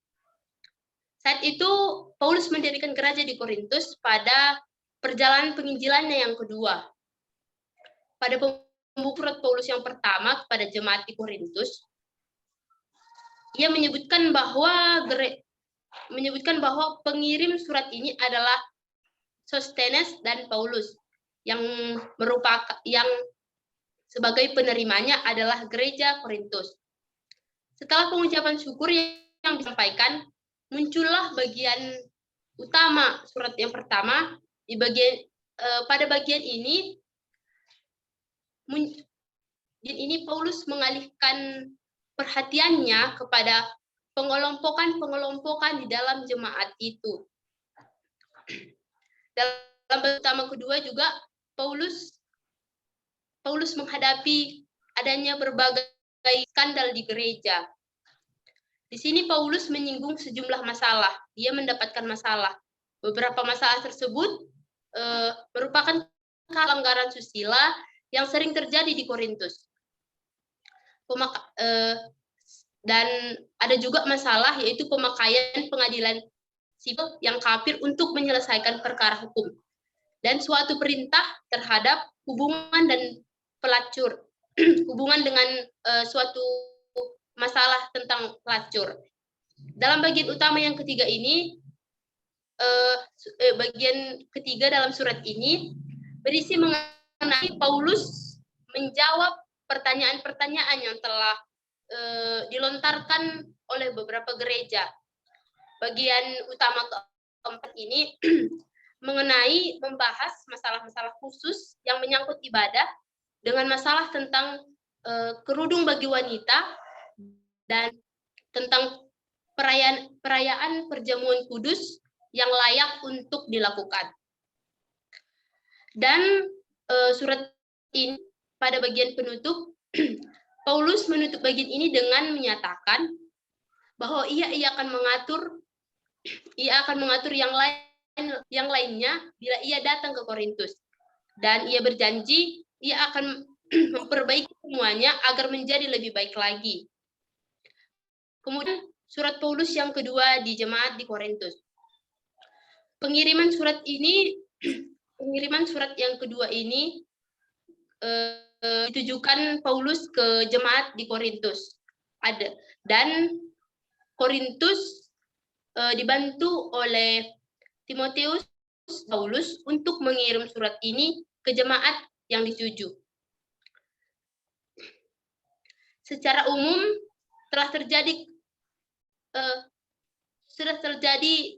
Saat itu Paulus mendirikan gereja di Korintus pada perjalanan penginjilannya yang kedua. Pada pembukaan surat Paulus yang pertama kepada jemaat di Korintus, ia menyebutkan bahwa pengirim surat ini adalah Sostenes dan Paulus, yang sebagai penerimanya adalah gereja Korintus. Setelah pengucapan syukur yang disampaikan, muncullah bagian utama surat yang pertama. Pada bagian ini Paulus mengalihkan perhatiannya kepada pengelompokan di dalam jemaat itu. Dalam pertama kedua juga Paulus menghadapi adanya berbagai skandal di gereja. Di sini Paulus menyinggung sejumlah masalah. Dia mendapatkan masalah. Beberapa masalah tersebut merupakan pelanggaran susila yang sering terjadi di Korintus. Dan ada juga masalah yaitu pemakaian pengadilan sipil yang kafir untuk menyelesaikan perkara hukum. Dan suatu perintah terhadap hubungan dan pelacur, hubungan dengan suatu masalah tentang pelacur. Dalam bagian utama yang ketiga ini, bagian ketiga dalam surat ini berisi mengenai Paulus menjawab pertanyaan-pertanyaan yang telah dilontarkan oleh beberapa gereja. Bagian utama keempat ini mengenai membahas masalah-masalah khusus yang menyangkut ibadah dengan masalah tentang kerudung bagi wanita dan tentang perayaan perjamuan kudus yang layak untuk dilakukan. Dan surat ini pada bagian penutup, Paulus menutup bagian ini dengan menyatakan bahwa ia akan mengatur yang lainnya bila ia datang ke Korintus. Dan ia berjanji ia akan memperbaiki semuanya agar menjadi lebih baik lagi. Kemudian surat Paulus yang kedua di jemaat di Korintus. Pengiriman surat yang kedua ini ditujukan Paulus ke jemaat di Korintus. Dan Korintus dibantu oleh Timotius Paulus untuk mengirim surat ini ke jemaat yang dituju. Secara umum telah terjadi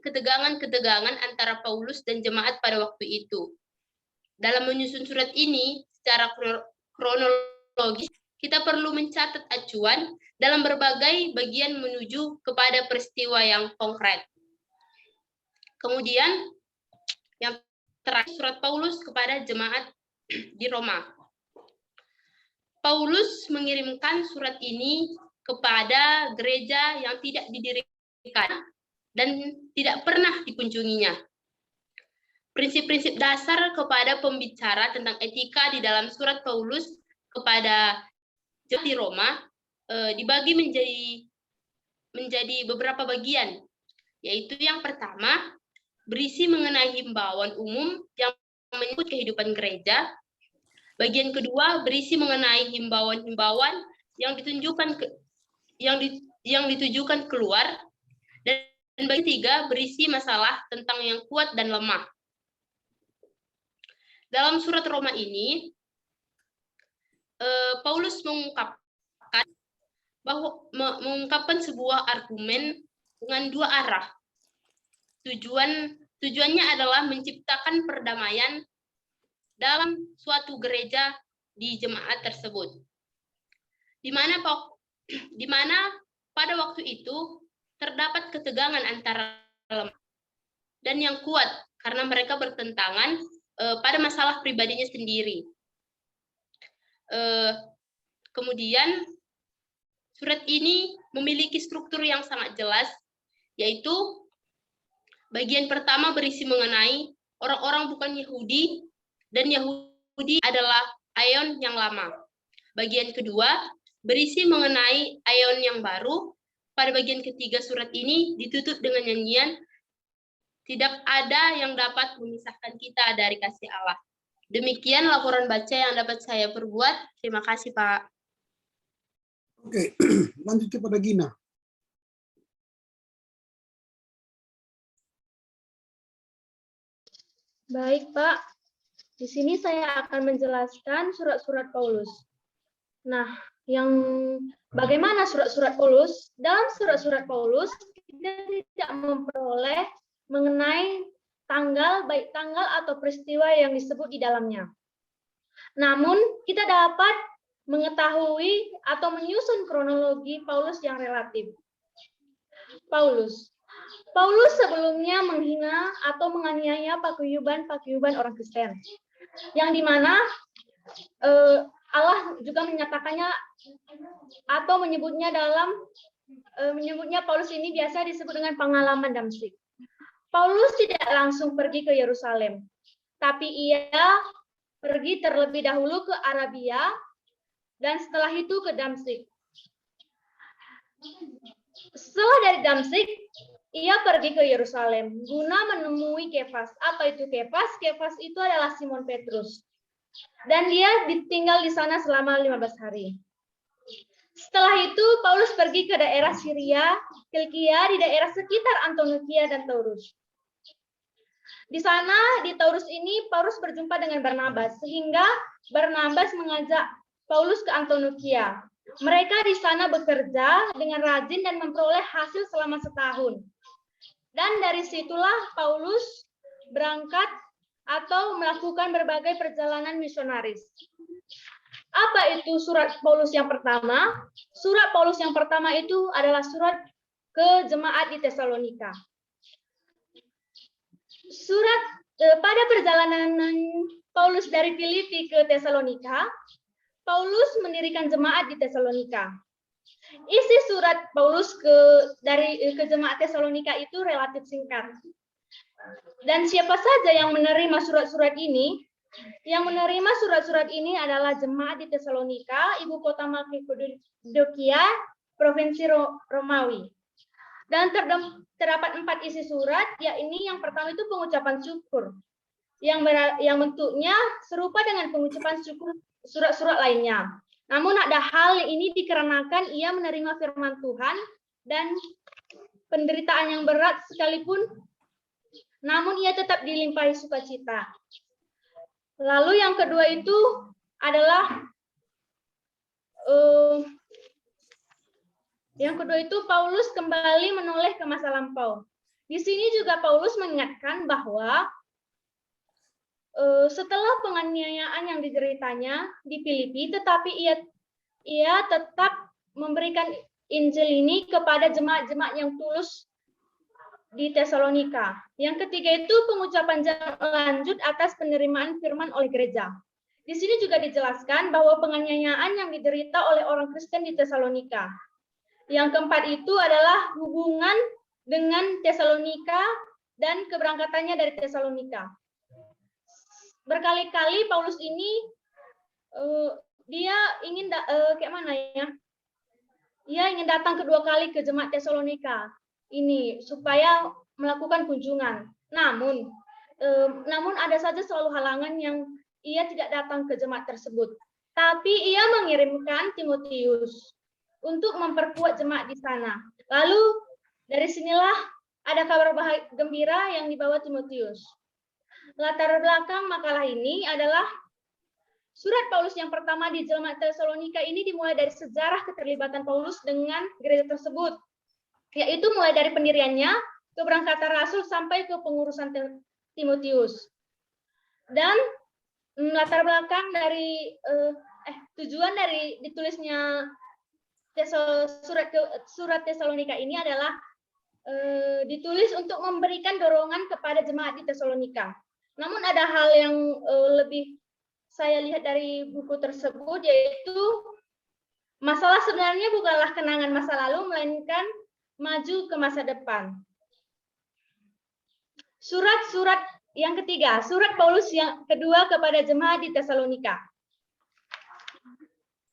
ketegangan-ketegangan antara Paulus dan jemaat pada waktu itu. Dalam menyusun surat ini secara kronologis, kita perlu mencatat acuan dalam berbagai bagian menuju kepada peristiwa yang konkret. Kemudian, yang terakhir surat Paulus kepada jemaat di Roma. Paulus mengirimkan surat ini kepada gereja yang tidak didirikan dan tidak pernah dikunjunginya. Prinsip-prinsip dasar kepada pembicara tentang etika di dalam surat Paulus kepada jemaat di Roma dibagi menjadi beberapa bagian, yaitu yang pertama berisi mengenai himbauan umum yang menyangkut kehidupan gereja. Bagian kedua berisi mengenai himbauan-himbauan yang ditujukan keluar, dan bagian tiga berisi masalah tentang yang kuat dan lemah. Dalam surat Roma ini, Paulus mengungkapkan sebuah argumen dengan dua arah. Tujuannya adalah menciptakan perdamaian dalam suatu gereja di jemaat tersebut, di mana pada waktu itu terdapat ketegangan antara lemah dan yang kuat karena mereka bertentangan pada masalah pribadinya sendiri. Kemudian surat ini memiliki struktur yang sangat jelas, yaitu bagian pertama berisi mengenai orang-orang bukan Yahudi dan Yahudi adalah Aion yang lama. Bagian kedua berisi mengenai Aion yang baru. Pada bagian ketiga surat ini ditutup dengan nyanyian, tidak ada yang dapat memisahkan kita dari kasih Allah. Demikian laporan baca yang dapat saya perbuat. Terima kasih, Pak. Oke, lanjut kepada Gina. Baik, Pak. Di sini saya akan menjelaskan surat-surat Paulus. Nah, bagaimana surat-surat Paulus? Dalam surat-surat Paulus, kita tidak memperoleh mengenai baik tanggal atau peristiwa yang disebut di dalamnya. Namun, kita dapat mengetahui atau menyusun kronologi Paulus yang relatif. Paulus sebelumnya menghina atau menganiaya paguyuban orang Kristen, yang dimana Allah juga menyatakannya atau menyebutnya Paulus ini biasa disebut dengan pengalaman Damsyik. Paulus tidak langsung pergi ke Yerusalem, tapi ia pergi terlebih dahulu ke Arabia dan setelah itu ke Damsyik. Setelah dari Damsyik, ia pergi ke Yerusalem guna menemui Kefas. Apa itu Kefas? Kefas itu adalah Simon Petrus. Dan dia tinggal di sana selama 15 hari. Setelah itu, Paulus pergi ke daerah Syria, Kilkia, di daerah sekitar Antiokhia dan Taurus. Di sana, di Taurus ini, Paulus berjumpa dengan Barnabas, sehingga Barnabas mengajak Paulus ke Antiokhia. Mereka di sana bekerja dengan rajin dan memperoleh hasil selama setahun. Dan dari situlah Paulus berangkat atau melakukan berbagai perjalanan misionaris. Apa itu surat Paulus yang pertama? Surat Paulus yang pertama itu adalah surat ke jemaat di Tesalonika. Pada perjalanan Paulus dari Filipi ke Tesalonika, Paulus mendirikan jemaat di Tesalonika. Isi surat Paulus ke jemaat Tesalonika itu relatif singkat. Dan siapa saja yang menerima surat-surat ini? Yang menerima surat-surat ini adalah jemaat di Tesalonika, ibu kota Makedonia, provinsi Romawi. Dan terdapat 4 isi surat, yakni yang pertama itu pengucapan syukur, yang bentuknya serupa dengan pengucapan syukur surat-surat lainnya. Namun ada hal ini dikarenakan ia menerima firman Tuhan dan penderitaan yang berat sekalipun, namun ia tetap dilimpahi sukacita. Lalu yang kedua itu adalah Paulus kembali menoleh ke masa lampau. Di sini juga Paulus mengingatkan bahwa setelah penganiayaan yang dideritanya di Filipi, tetapi ia tetap memberikan Injil ini kepada jemaat-jemaat yang tulus di Tesalonika. Yang ketiga itu pengucapan lanjut atas penerimaan firman oleh gereja. Di sini juga dijelaskan bahwa penganiayaan yang diderita oleh orang Kristen di Tesalonika Yang keempat itu adalah hubungan dengan Tesalonika dan keberangkatannya dari Tesalonika. Berkali-kali Paulus ini dia ingin kayak mana ya? Dia ingin datang kedua kali ke jemaat Tesalonika ini supaya melakukan kunjungan. Namun ada saja selalu halangan yang ia tidak datang ke jemaat tersebut. Tapi ia mengirimkan Timotius untuk memperkuat jemaat di sana. Lalu dari sinilah ada kabar gembira yang dibawa Timotius. Latar belakang makalah ini adalah surat Paulus yang pertama di jemaat Tesalonika ini dimulai dari sejarah keterlibatan Paulus dengan gereja tersebut, yaitu mulai dari pendiriannya, keberangkatan rasul sampai ke pengurusan Timotius. Dan latar belakang dari tujuan dari ditulisnya surat Tesalonika ini adalah ditulis untuk memberikan dorongan kepada jemaat di Tesalonika. Namun ada hal yang lebih saya lihat dari buku tersebut, yaitu masalah sebenarnya bukanlah kenangan masa lalu, melainkan maju ke masa depan. Surat-surat yang ketiga, surat Paulus yang kedua kepada jemaat di Tesalonika.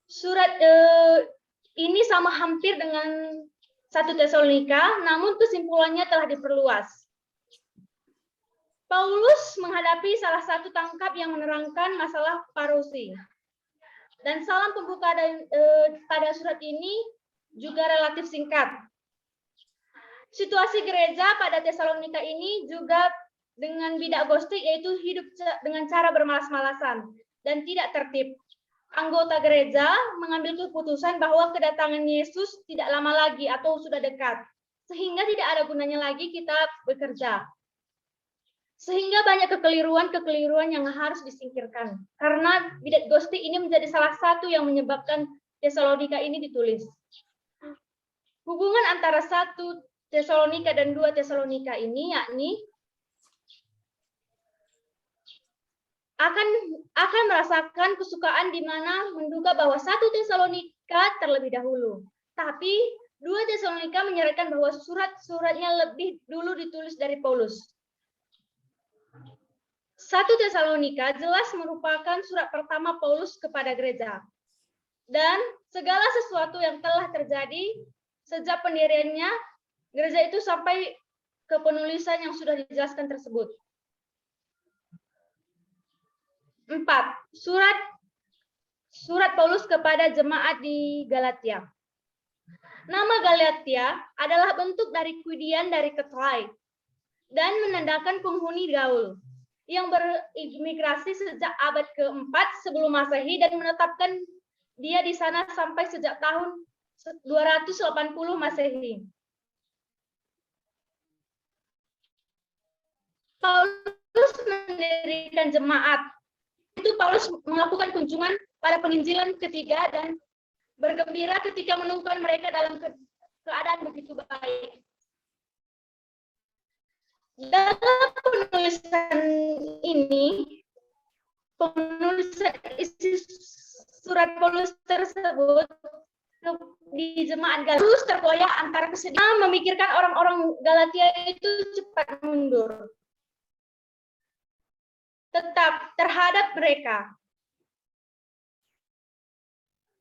Surat ini sama hampir dengan 1 Tesalonika, namun kesimpulannya telah diperluas. Paulus menghadapi salah satu tangkap yang menerangkan masalah parusi. Dan salam pembuka pada surat ini juga relatif singkat. Situasi gereja pada Tesalonika ini juga dengan bidak gnostik, yaitu hidup dengan cara bermalas-malasan dan tidak tertib. Anggota gereja mengambil keputusan bahwa kedatangan Yesus tidak lama lagi atau sudah dekat, sehingga tidak ada gunanya lagi kita bekerja. Sehingga banyak kekeliruan yang harus disingkirkan. Karena bidat gnostik ini menjadi salah satu yang menyebabkan Tesalonika ini ditulis. Hubungan antara 1 Tesalonika dan 2 Tesalonika ini yakni akan merasakan kesukaan di mana menduga bahwa 1 Tesalonika terlebih dahulu. Tapi 2 Tesalonika menyarankan bahwa surat-suratnya lebih dulu ditulis dari Paulus. 1 Tesalonika jelas merupakan surat pertama Paulus kepada gereja. Dan segala sesuatu yang telah terjadi sejak pendiriannya gereja itu sampai ke penulisan yang sudah dijelaskan tersebut. 4. Surat Paulus kepada jemaat di Galatia. Nama Galatia adalah bentuk dari kudian dari Ketlai dan menandakan penghuni Gaul yang berimigrasi sejak abad ke-4 sebelum Masehi dan menetapkan dia di sana sampai sejak tahun 280 Masehi. Paulus mendirikan jemaat. Itu Paulus melakukan kunjungan pada penginjilan ketiga dan bergembira ketika menemukan mereka dalam keadaan begitu baik. Dalam penulisan ini, penulisan isi surat Paulus tersebut di jemaat Galatia terkoyak antara kesedihan memikirkan orang-orang Galatia itu cepat mundur. Tetap terhadap mereka.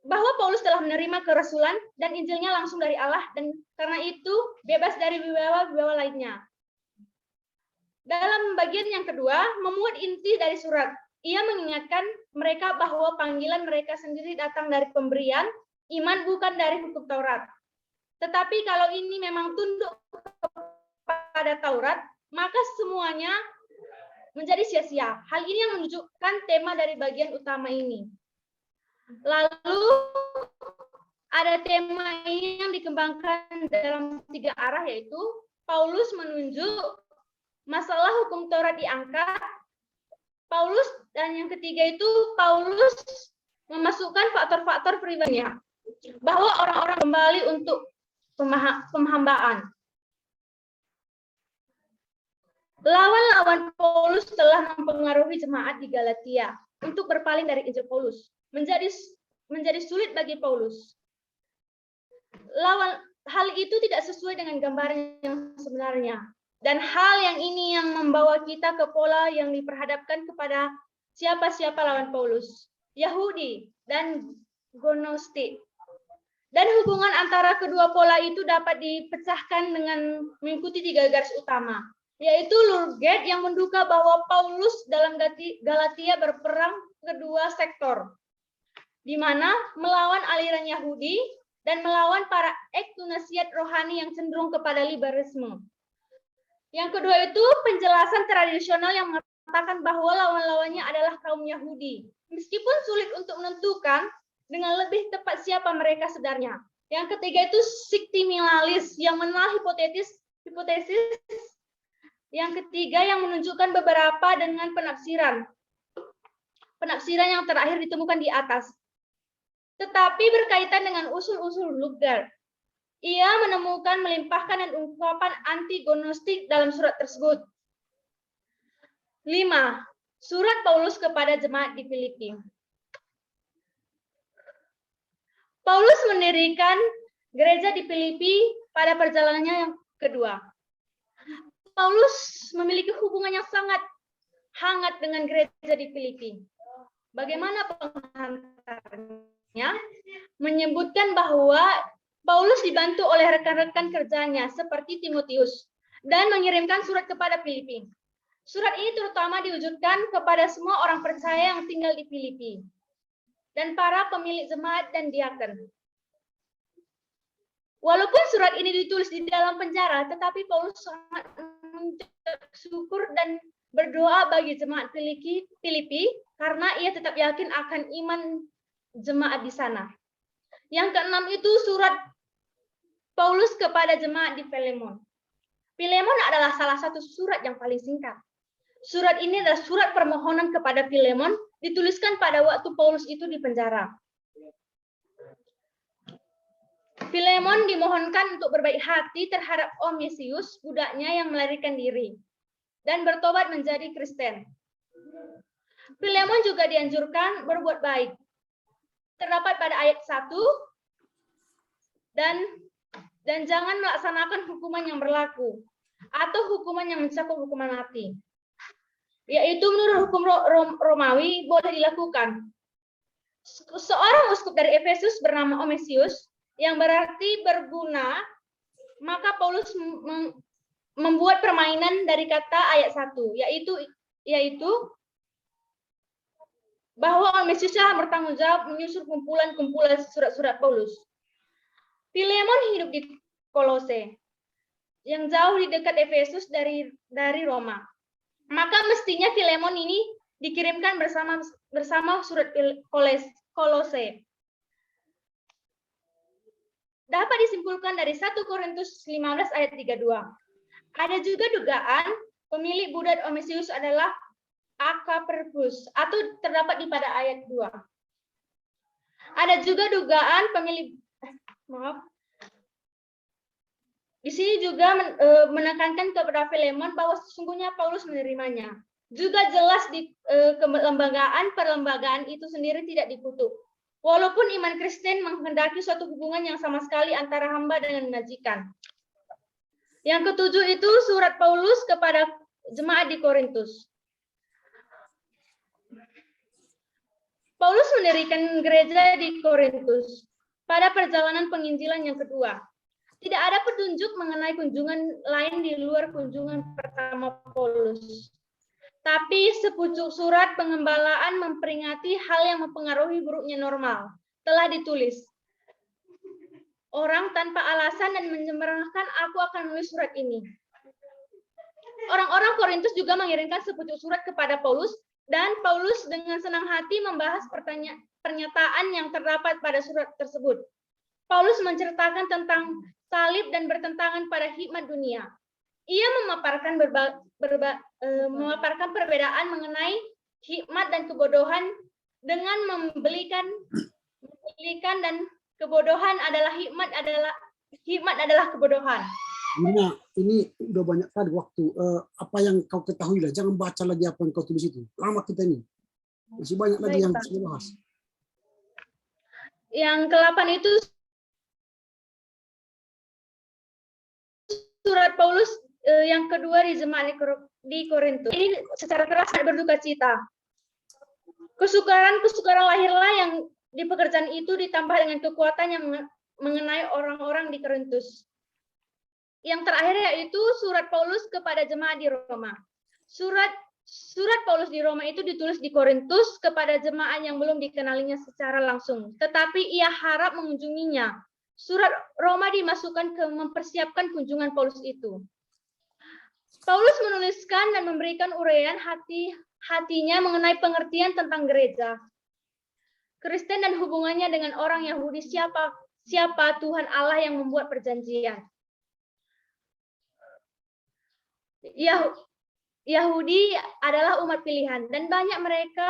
Bahwa Paulus telah menerima kerasulan dan Injilnya langsung dari Allah dan karena itu bebas dari wibawa-wibawa lainnya. Dalam bagian yang kedua, memuat inti dari surat. Ia mengingatkan mereka bahwa panggilan mereka sendiri datang dari pemberian iman, bukan dari hukum Taurat. Tetapi kalau ini memang tunduk kepada Taurat, maka semuanya menjadi sia-sia. Hal ini yang menunjukkan tema dari bagian utama ini. Lalu ada tema ini yang dikembangkan dalam 3 arah, yaitu Paulus menunjuk masalah hukum Taurat diangkat, Paulus, dan yang ketiga itu Paulus memasukkan faktor-faktor pribadinya, bahwa orang-orang kembali untuk penghambaan. Lawan-lawan Paulus telah mempengaruhi jemaat di Galatia untuk berpaling dari Injil Paulus, menjadi sulit bagi Paulus. hal itu tidak sesuai dengan gambaran yang sebenarnya. Dan hal yang ini yang membawa kita ke pola yang diperhadapkan kepada siapa-siapa lawan Paulus, Yahudi dan Gnostik. Dan hubungan antara kedua pola itu dapat dipecahkan dengan mengikuti 3 garis utama, yaitu Lurget yang menduga bahwa Paulus dalam Galatia berperang kedua sektor, di mana melawan aliran Yahudi dan melawan para ektunasiat rohani yang cenderung kepada liberalisme. Yang kedua itu penjelasan tradisional yang mengatakan bahwa lawan-lawannya adalah kaum Yahudi. Meskipun sulit untuk menentukan dengan lebih tepat siapa mereka sebenarnya. Yang ketiga itu siktimilalis yang menolak hipotesis. Yang ketiga yang menunjukkan beberapa dengan penafsiran. Penafsiran yang terakhir ditemukan di atas. Tetapi berkaitan dengan usul-usul Lugard. Ia menemukan melimpahkan dan ungkapan anti-gnostik dalam surat tersebut. 5. Surat Paulus kepada jemaat di Filipi. Paulus mendirikan gereja di Filipi pada perjalanannya yang kedua. Paulus memiliki hubungan yang sangat hangat dengan gereja di Filipi. Bagaimana pengantarnya? Menyebutkan bahwa Paulus dibantu oleh rekan-rekan kerjanya seperti Timotius dan mengirimkan surat kepada Filipi. Surat ini terutama diwujudkan kepada semua orang percaya yang tinggal di Filipi dan para pemilik jemaat dan diaken. Walaupun surat ini ditulis di dalam penjara, tetapi Paulus sangat mengucap syukur dan berdoa bagi jemaat Filipi karena ia tetap yakin akan iman jemaat di sana. Yang keenam itu surat Paulus kepada jemaat di Filemon. Filemon adalah salah satu surat yang paling singkat. Surat ini adalah surat permohonan kepada Filemon, dituliskan pada waktu Paulus itu di penjara. Filemon dimohonkan untuk berbaik hati terhadap Onesius, budaknya yang melarikan diri, dan bertobat menjadi Kristen. Filemon juga dianjurkan berbuat baik. Terdapat pada ayat 1, dan jangan melaksanakan hukuman yang berlaku atau hukuman yang mencakup hukuman mati, yaitu menurut hukum Romawi boleh dilakukan. Seorang uskup dari Efesus bernama Onesius yang berarti berguna, maka Paulus membuat permainan dari kata ayat 1, yaitu bahwa Onesius telah bertanggung jawab menyusun kumpulan-kumpulan surat-surat Paulus. Filemon hidup di Kolose, yang jauh di dekat Efesus dari Roma. Maka mestinya Filemon ini dikirimkan bersama surat Kolose. Dapat disimpulkan dari 1 Korintus 15 ayat 32. Ada juga dugaan pemilik budak Onesius adalah Akaperpus, atau terdapat di pada ayat 2. Ada juga dugaan pemilik di sini juga menekankan kepada Filemon bahwa sesungguhnya Paulus menerimanya. Juga jelas di perlembagaan itu sendiri tidak dikutuk. Walaupun iman Kristen menghendaki suatu hubungan yang sama sekali antara hamba dengan majikan. Yang ketujuh itu surat Paulus kepada jemaat di Korintus. Paulus mendirikan gereja di Korintus pada perjalanan penginjilan yang kedua. Tidak ada petunjuk mengenai kunjungan lain di luar kunjungan pertama Paulus. Tapi sepucuk surat pengembalaan memperingati hal yang mempengaruhi buruknya normal telah ditulis. Orang tanpa alasan dan menyembarangkan aku akan menulis surat ini. Orang-orang Korintus juga mengirimkan sepucuk surat kepada Paulus, dan Paulus dengan senang hati membahas pernyataan yang terdapat pada surat tersebut. Paulus menceritakan tentang salib dan bertentangan pada hikmat dunia. Ia memaparkan perbedaan mengenai hikmat dan kebodohan dengan membelikan dan kebodohan adalah hikmat adalah kebodohan. Nah, ini udah banyak kali waktu. Apa yang kau ketahui lah, jangan baca lagi apa yang kau tulis itu. Lama kita ini. Masih banyak lagi yang harus dibahas. Yang ke-8 itu surat Paulus yang kedua di jemaat di Korintus. Ini secara keras berduka cita. Kesukaran lahirlah yang di pekerjaan itu ditambah dengan kekuatan yang mengenai orang-orang di Korintus. Yang terakhir yaitu surat Paulus kepada jemaat di Roma. Surat Paulus di Roma itu ditulis di Korintus kepada jemaat yang belum dikenalinya secara langsung, tetapi ia harap mengunjunginya. Surat Roma dimasukkan ke mempersiapkan kunjungan Paulus itu. Paulus menuliskan dan memberikan uraian hatinya mengenai pengertian tentang gereja, Kristen dan hubungannya dengan orang Yahudi, siapa Tuhan Allah yang membuat perjanjian. Yahudi adalah umat pilihan dan banyak mereka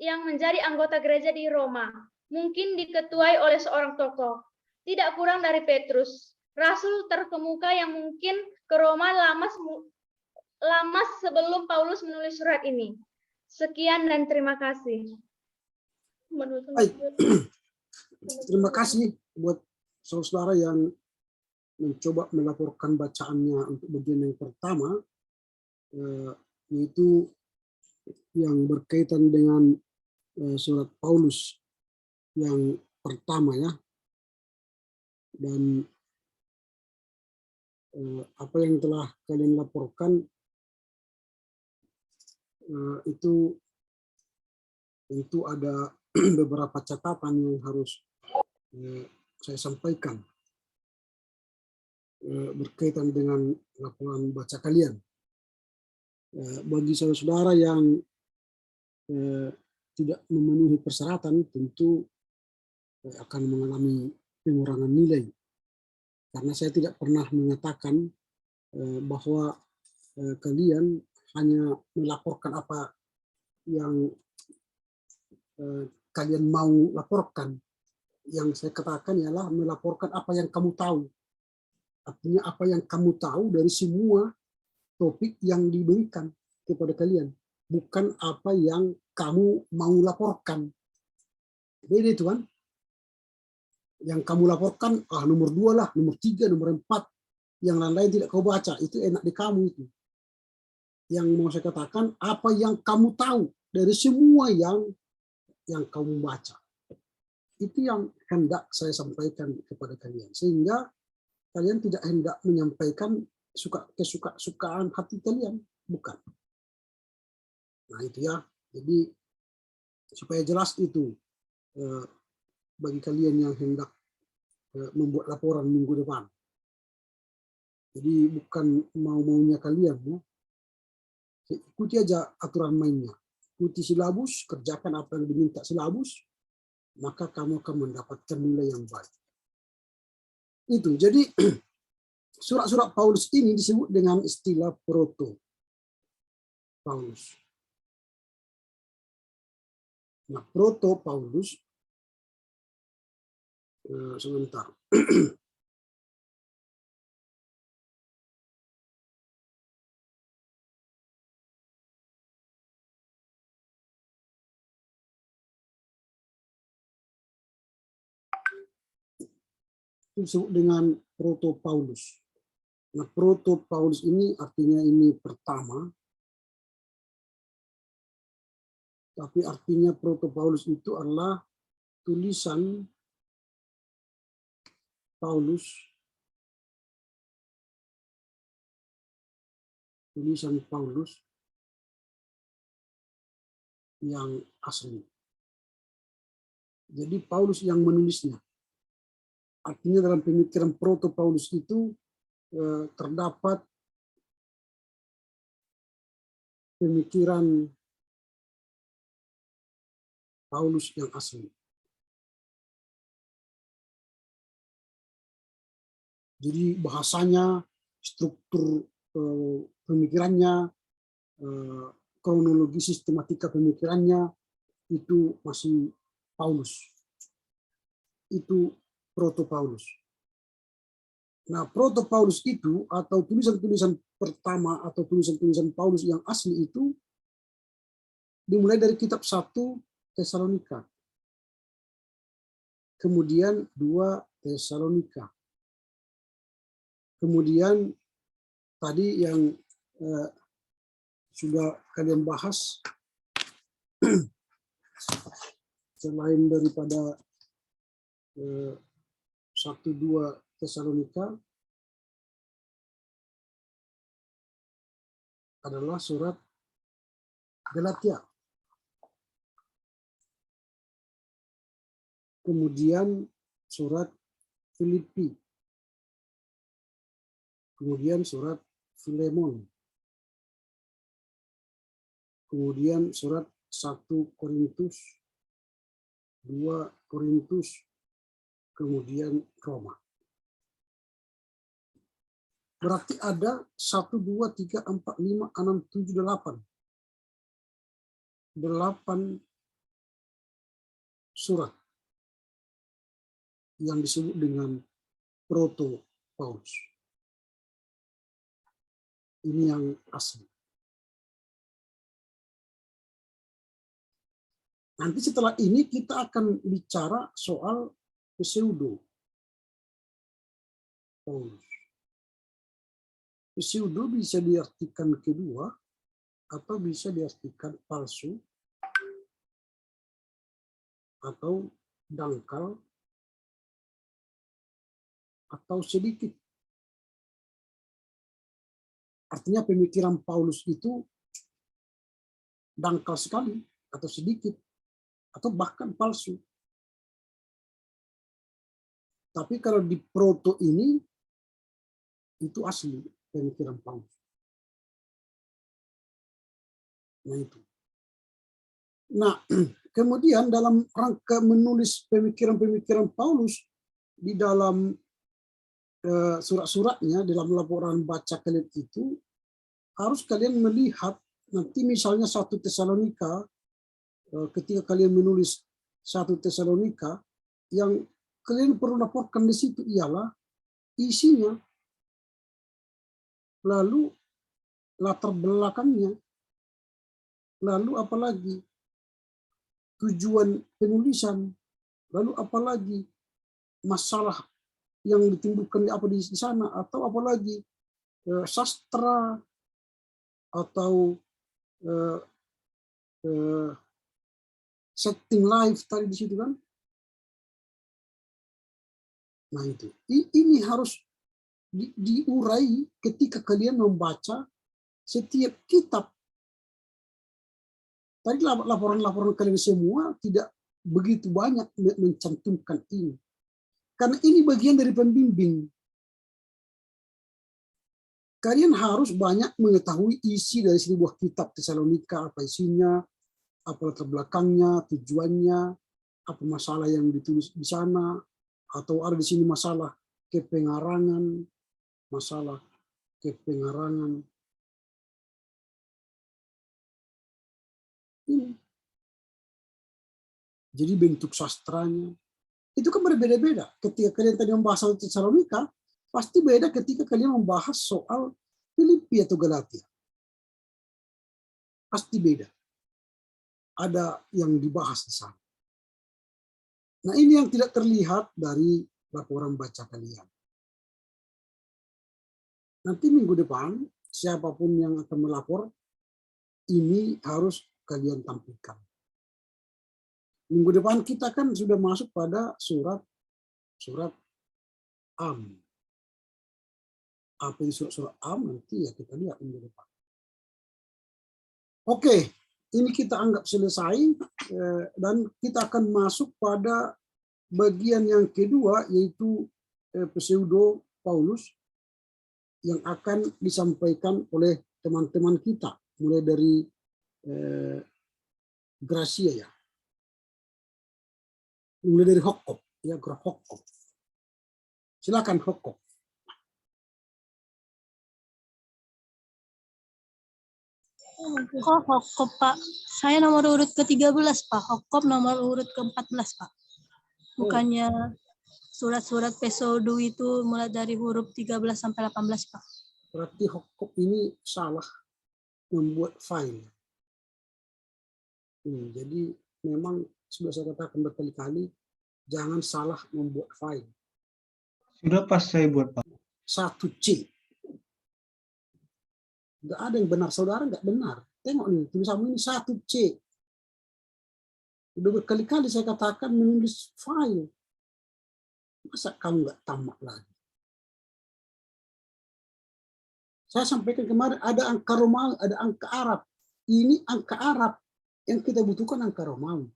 yang menjadi anggota gereja di Roma, mungkin diketuai oleh seorang tokoh, tidak kurang dari Petrus, rasul terkemuka yang mungkin ke Roma lama sebelum Paulus menulis surat ini. Sekian dan terima kasih. Baik. Terima kasih buat saudara yang mencoba melaporkan bacaannya untuk bagian yang pertama, yaitu yang berkaitan dengan surat Paulus yang pertama ya. Dan apa yang telah kalian laporkan itu tentu ada beberapa catatan yang harus saya sampaikan berkaitan dengan laporan baca kalian. Bagi saudara-saudara yang tidak memenuhi persyaratan tentu akan mengalami pengurangan nilai, karena saya tidak pernah mengatakan bahwa kalian hanya melaporkan apa yang kalian mau laporkan. Yang saya katakan ialah melaporkan apa yang kamu tahu. Artinya apa yang kamu tahu dari semua topik yang diberikan kepada kalian, bukan apa yang kamu mau laporkan. Beda itu kan. Yang kamu laporkan, nomor 2 lah, nomor 3, nomor 4, yang lain-lain tidak kau baca, itu enak di kamu itu. Yang mau saya katakan, apa yang kamu tahu dari semua yang kamu baca. Itu yang hendak saya sampaikan kepada kalian. Sehingga kalian tidak hendak menyampaikan kesukaan hati kalian. Bukan. Nah itu ya. Jadi supaya jelas itu bagi kalian yang hendak membuat laporan minggu depan. Jadi bukan mau-maunya kalian ya. Ikuti aja aturan mainnya. Ikuti silabus, kerjakan apa yang diminta silabus, maka kamu akan mendapatkan nilai yang baik. Itu. Jadi surat-surat Paulus ini disebut dengan istilah proto Paulus. Nah, proto Paulus sebentar. Disebut dengan proto Paulus. Nah, proto Paulus ini artinya ini pertama, tapi artinya proto Paulus itu adalah tulisan Paulus, yang asli. Jadi Paulus yang menulisnya. Artinya dalam pemikiran proto Paulus itu terdapat pemikiran Paulus yang asli. Jadi bahasanya, struktur pemikirannya, kronologi sistematika pemikirannya itu masih Paulus. Itu proto Paulus. Nah, proto Paulus itu atau tulisan-tulisan pertama atau tulisan-tulisan Paulus yang asli itu dimulai dari kitab 1 Tesalonika. Kemudian 2 Tesalonika. Kemudian tadi yang sudah kalian bahas, selain daripada 1-2 Tesalonika adalah surat Galatia. Kemudian surat Filipi. Kemudian surat Filemon. Kemudian surat 1 Korintus, 2 Korintus, kemudian Roma. Berarti ada 1, 2, 3, 4, 5, 6, 7, 8. 8 surat yang disebut dengan proto Paulus. Ini yang asli. Nanti setelah ini kita akan bicara soal pseudo Paulus. Pseudo bisa diartikan kedua atau bisa diartikan palsu atau dangkal atau sedikit. Artinya pemikiran Paulus itu dangkal sekali atau sedikit atau bahkan palsu. Tapi kalau di proto ini itu asli pemikiran Paulus. Nah itu. Nah, kemudian dalam rangka menulis pemikiran-pemikiran Paulus di dalam surat-suratnya, dalam laporan baca kalian itu, harus kalian melihat nanti misalnya 1 Tesalonika, ketika kalian menulis 1 Tesalonika, yang kalian perlu laporkan di situ ialah isinya, lalu latar belakangnya, lalu apalagi tujuan penulisan, lalu apalagi masalah yang ditimbulkan di sana, atau apalagi sastra atau setting life tadi di situ kan. Nah itu, ini harus diurai ketika kalian membaca setiap kitab. Tadi laporan-laporan kalian semua tidak begitu banyak mencantumkan ini. Karena ini bagian dari pembimbing. Kalian harus banyak mengetahui isi dari sebuah kitab Tesalonika, apa isinya, apa latar belakangnya, tujuannya, apa masalah yang ditulis di sana, atau ada di sini masalah kepengarangan, Ini. Jadi bentuk sastranya itu kan berbeda-beda. Ketika kalian tadi membahas soal Tesalonika, pasti beda ketika kalian membahas soal Filipi atau Galatia. Pasti beda. Ada yang dibahas di sana. Nah ini yang tidak terlihat dari laporan baca kalian. Nanti minggu depan, siapapun yang akan melapor, ini harus kalian tampilkan. Minggu depan kita kan sudah masuk pada surat Am. Apa itu surat Am nanti ya kita lihat minggu depan. Oke, ini kita anggap selesai dan kita akan masuk pada bagian yang kedua, yaitu pseudo Paulus yang akan disampaikan oleh teman-teman kita, mulai dari Gracia ya. Mulai dari Hokop, ya Hokop. Silakan Hokop. Kok Hokop, Pak? Saya nomor urut ke-13, Pak. Hokop nomor urut ke-14, Pak. Bukannya surat-surat pseudo itu mulai dari huruf 13 sampai 18, Pak. Berarti Hokop ini salah membuat file. Jadi memang sudah saya katakan berkali-kali, jangan salah membuat file. Sudah pas saya buat, Pak. 1C. Nggak ada yang benar, saudara nggak benar. Tengok nih, tulisanmu ini 1C. Udah berkali-kali saya katakan menulis file. Masa kamu nggak tamat lagi? Saya sampaikan kemarin ada angka Romawi, ada angka Arab. Ini angka Arab. Yang kita butuhkan angka Romawi.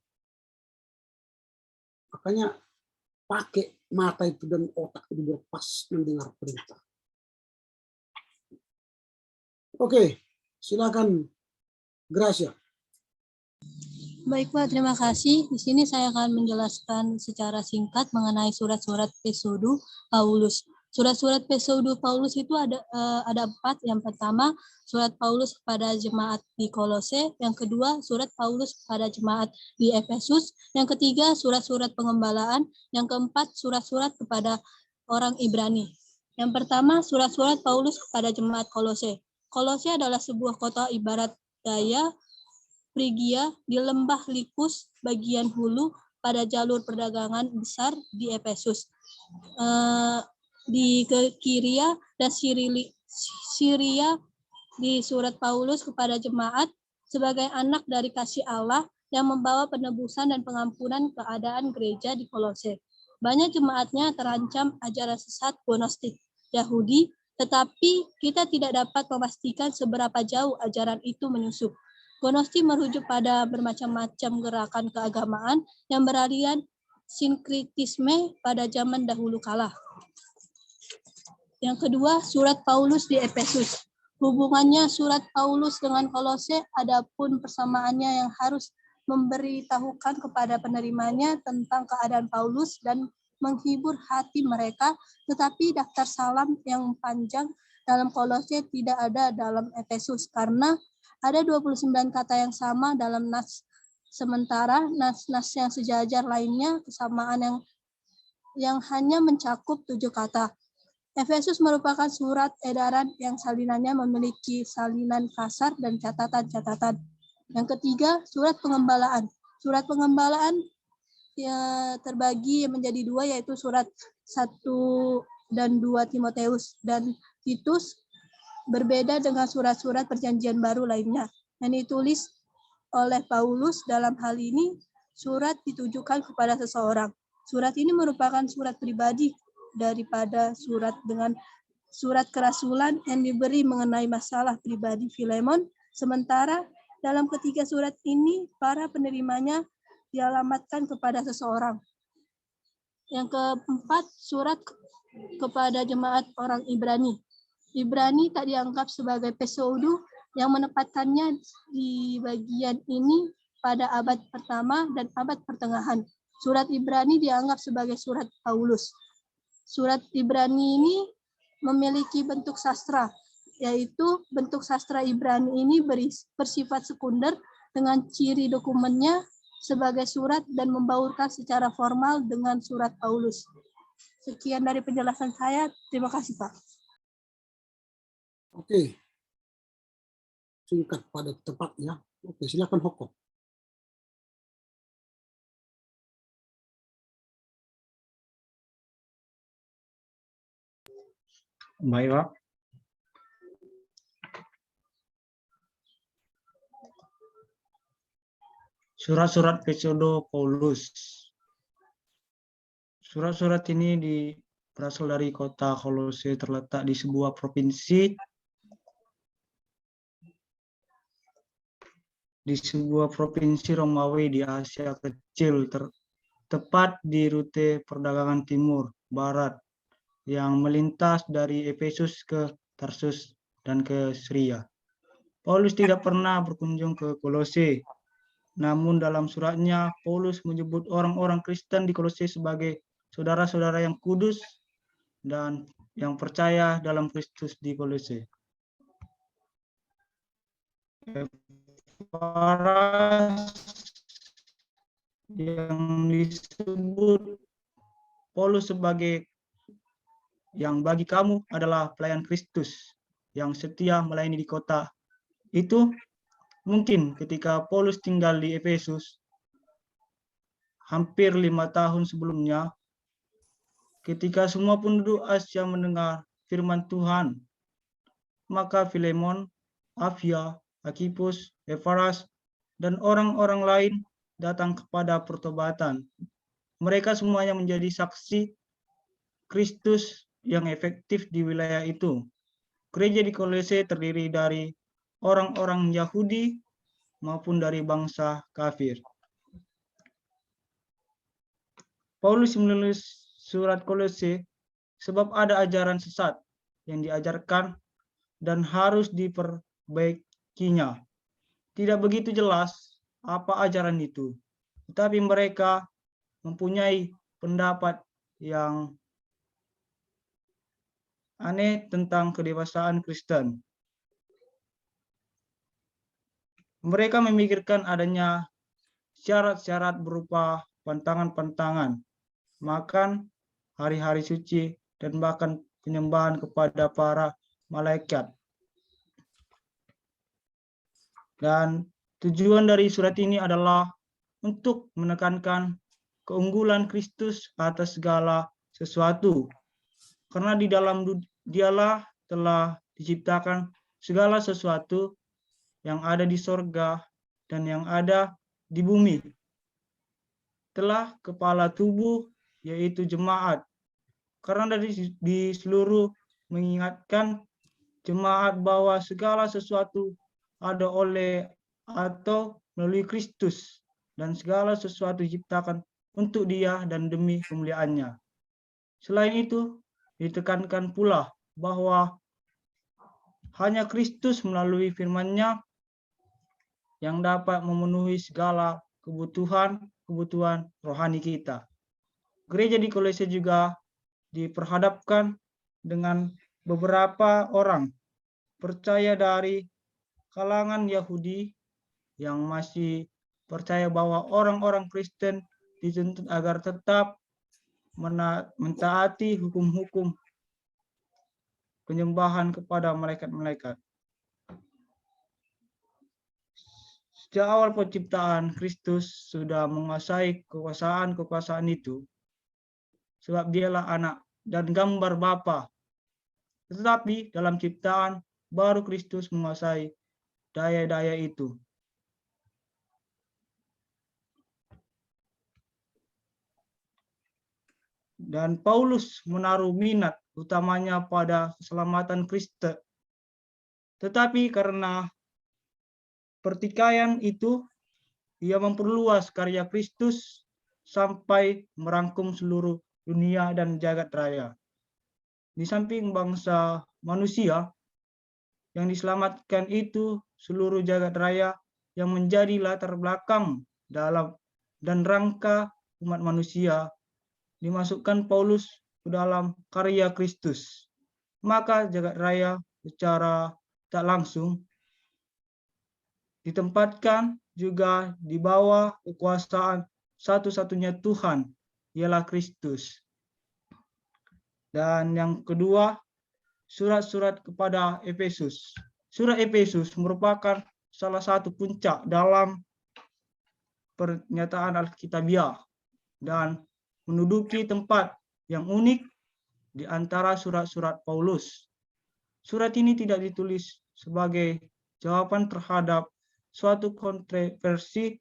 Makanya pakai mata itu dan otak itu berpas mendengar perintah. Oke, silakan Gracia. Baik Pak, terima kasih. Di sini saya akan menjelaskan secara singkat mengenai surat-surat Pesodu Paulus. Surat-surat Pesodu Paulus itu ada 4. Yang pertama, surat Paulus kepada jemaat di Kolose. Yang kedua, surat Paulus kepada jemaat di Efesus. Yang ketiga, surat-surat pengembalaan. Yang keempat, surat-surat kepada orang Ibrani. Yang pertama, surat-surat Paulus kepada jemaat Kolose. Kolose adalah sebuah kota ibarat daya Frigia di lembah Likus bagian hulu pada jalur perdagangan besar di Efesus. Di Kiria dan Syria di surat Paulus kepada jemaat sebagai anak dari kasih Allah yang membawa penebusan dan pengampunan keadaan gereja di Kolose. Banyak jemaatnya terancam ajaran sesat Gnostik Yahudi, tetapi kita tidak dapat memastikan seberapa jauh ajaran itu menyusup. Gnostik merujuk pada bermacam-macam gerakan keagamaan yang beraliran sinkritisme pada zaman dahulu kala. Yang kedua, surat Paulus di Efesus. Hubungannya surat Paulus dengan Kolose, adapun persamaannya yang harus memberitahukan kepada penerimanya tentang keadaan Paulus dan menghibur hati mereka, tetapi daftar salam yang panjang dalam Kolose tidak ada dalam Efesus karena ada 29 kata yang sama dalam nas, sementara nas-nas yang sejajar lainnya kesamaan yang hanya mencakup 7 kata. Efesus merupakan surat edaran yang salinannya memiliki salinan kasar dan catatan-catatan. Yang ketiga, surat pengembalaan. Surat pengembalaan ya, terbagi menjadi 2, yaitu surat 1 dan 2 Timoteus dan Titus, berbeda dengan surat-surat perjanjian baru lainnya. Yang ditulis oleh Paulus dalam hal ini, surat ditujukan kepada seseorang. Surat ini merupakan surat pribadi daripada surat kerasulan yang diberi mengenai masalah pribadi Filemon. Sementara dalam ketiga surat ini, para penerimanya dialamatkan kepada seseorang. Yang keempat, surat kepada jemaat orang Ibrani. Ibrani tak dianggap sebagai Pesodu yang menempatkannya di bagian ini pada abad pertama dan abad pertengahan. Surat Ibrani dianggap sebagai surat Paulus. Surat Ibrani ini memiliki bentuk sastra, yaitu bentuk sastra Ibrani ini bersifat sekunder dengan ciri dokumennya sebagai surat dan membaurkan secara formal dengan surat Paulus. Sekian dari penjelasan saya. Terima kasih, Pak. Oke. Singkat pada tepatnya. Oke, silakan Hoko. Baik, Pak. Surat-surat Pesodu Paulus. Surat-surat ini berasal dari kota Kolose, terletak di sebuah provinsi Romawi di Asia Kecil, tepat di rute perdagangan timur barat yang melintas dari Efesus ke Tarsus dan ke Syria. Paulus tidak pernah berkunjung ke Kolose, namun dalam suratnya Paulus menyebut orang-orang Kristen di Kolose sebagai saudara-saudara yang kudus dan yang percaya dalam Kristus di Kolose. Para yang disebut Paulus sebagai yang bagi kamu adalah pelayan Kristus yang setia melayani di kota itu. Mungkin ketika Paulus tinggal di Efesus hampir 5 tahun sebelumnya, ketika semua penduduk Asia mendengar firman Tuhan, maka Filemon Apia, Akipus, Eparas, dan orang-orang lain datang kepada pertobatan. Mereka semuanya menjadi saksi Kristus yang efektif di wilayah itu. Gereja di Kolose terdiri dari orang-orang Yahudi maupun dari bangsa kafir. Paulus menulis surat Kolose sebab ada ajaran sesat yang diajarkan dan harus diperbaikinya. Tidak begitu jelas apa ajaran itu, tetapi mereka mempunyai pendapat yang aneh tentang kedewasaan Kristen. Mereka memikirkan adanya syarat-syarat berupa pantangan-pantangan, makan, hari-hari suci, dan bahkan penyembahan kepada para malaikat. Dan tujuan dari surat ini adalah untuk menekankan keunggulan Kristus atas segala sesuatu. Karena di dalam dialah telah diciptakan segala sesuatu yang ada di sorga dan yang ada di bumi. Telah kepala tubuh, yaitu jemaat. Karena di seluruh mengingatkan jemaat bahwa segala sesuatu ada oleh atau melalui Kristus, dan segala sesuatu diciptakan untuk Dia dan demi kemuliaannya. Selain itu, ditekankan pula bahwa hanya Kristus melalui firman-Nya yang dapat memenuhi segala kebutuhan rohani kita. Gereja di Kolose juga diperhadapkan dengan beberapa orang percaya dari kalangan Yahudi yang masih percaya bahwa orang-orang Kristen dituntut agar tetap mentaati hukum-hukum penyembahan kepada malaikat-malaikat. Sejak awal penciptaan, Kristus sudah menguasai kekuasaan itu, sebab Dialah anak dan gambar Bapa. Tetapi dalam ciptaan, baru Kristus menguasai daya-daya itu. Dan Paulus menaruh minat utamanya pada keselamatan Kristen. Tetapi karena pertikaian itu, ia memperluas karya Kristus sampai merangkum seluruh dunia dan jagat raya. Di samping bangsa manusia yang diselamatkan itu, seluruh jagat raya yang menjadi latar belakang dalam dan rangka umat manusia dimasukkan Paulus ke dalam karya Kristus. Maka jagat raya secara tak langsung ditempatkan juga di bawah kekuasaan satu-satunya Tuhan, ialah Kristus. Dan yang kedua, surat-surat kepada Efesus. Surat Efesus merupakan salah satu puncak dalam pernyataan Alkitabiah dan menduduki tempat yang unik di antara surat-surat Paulus. Surat ini tidak ditulis sebagai jawaban terhadap suatu kontroversi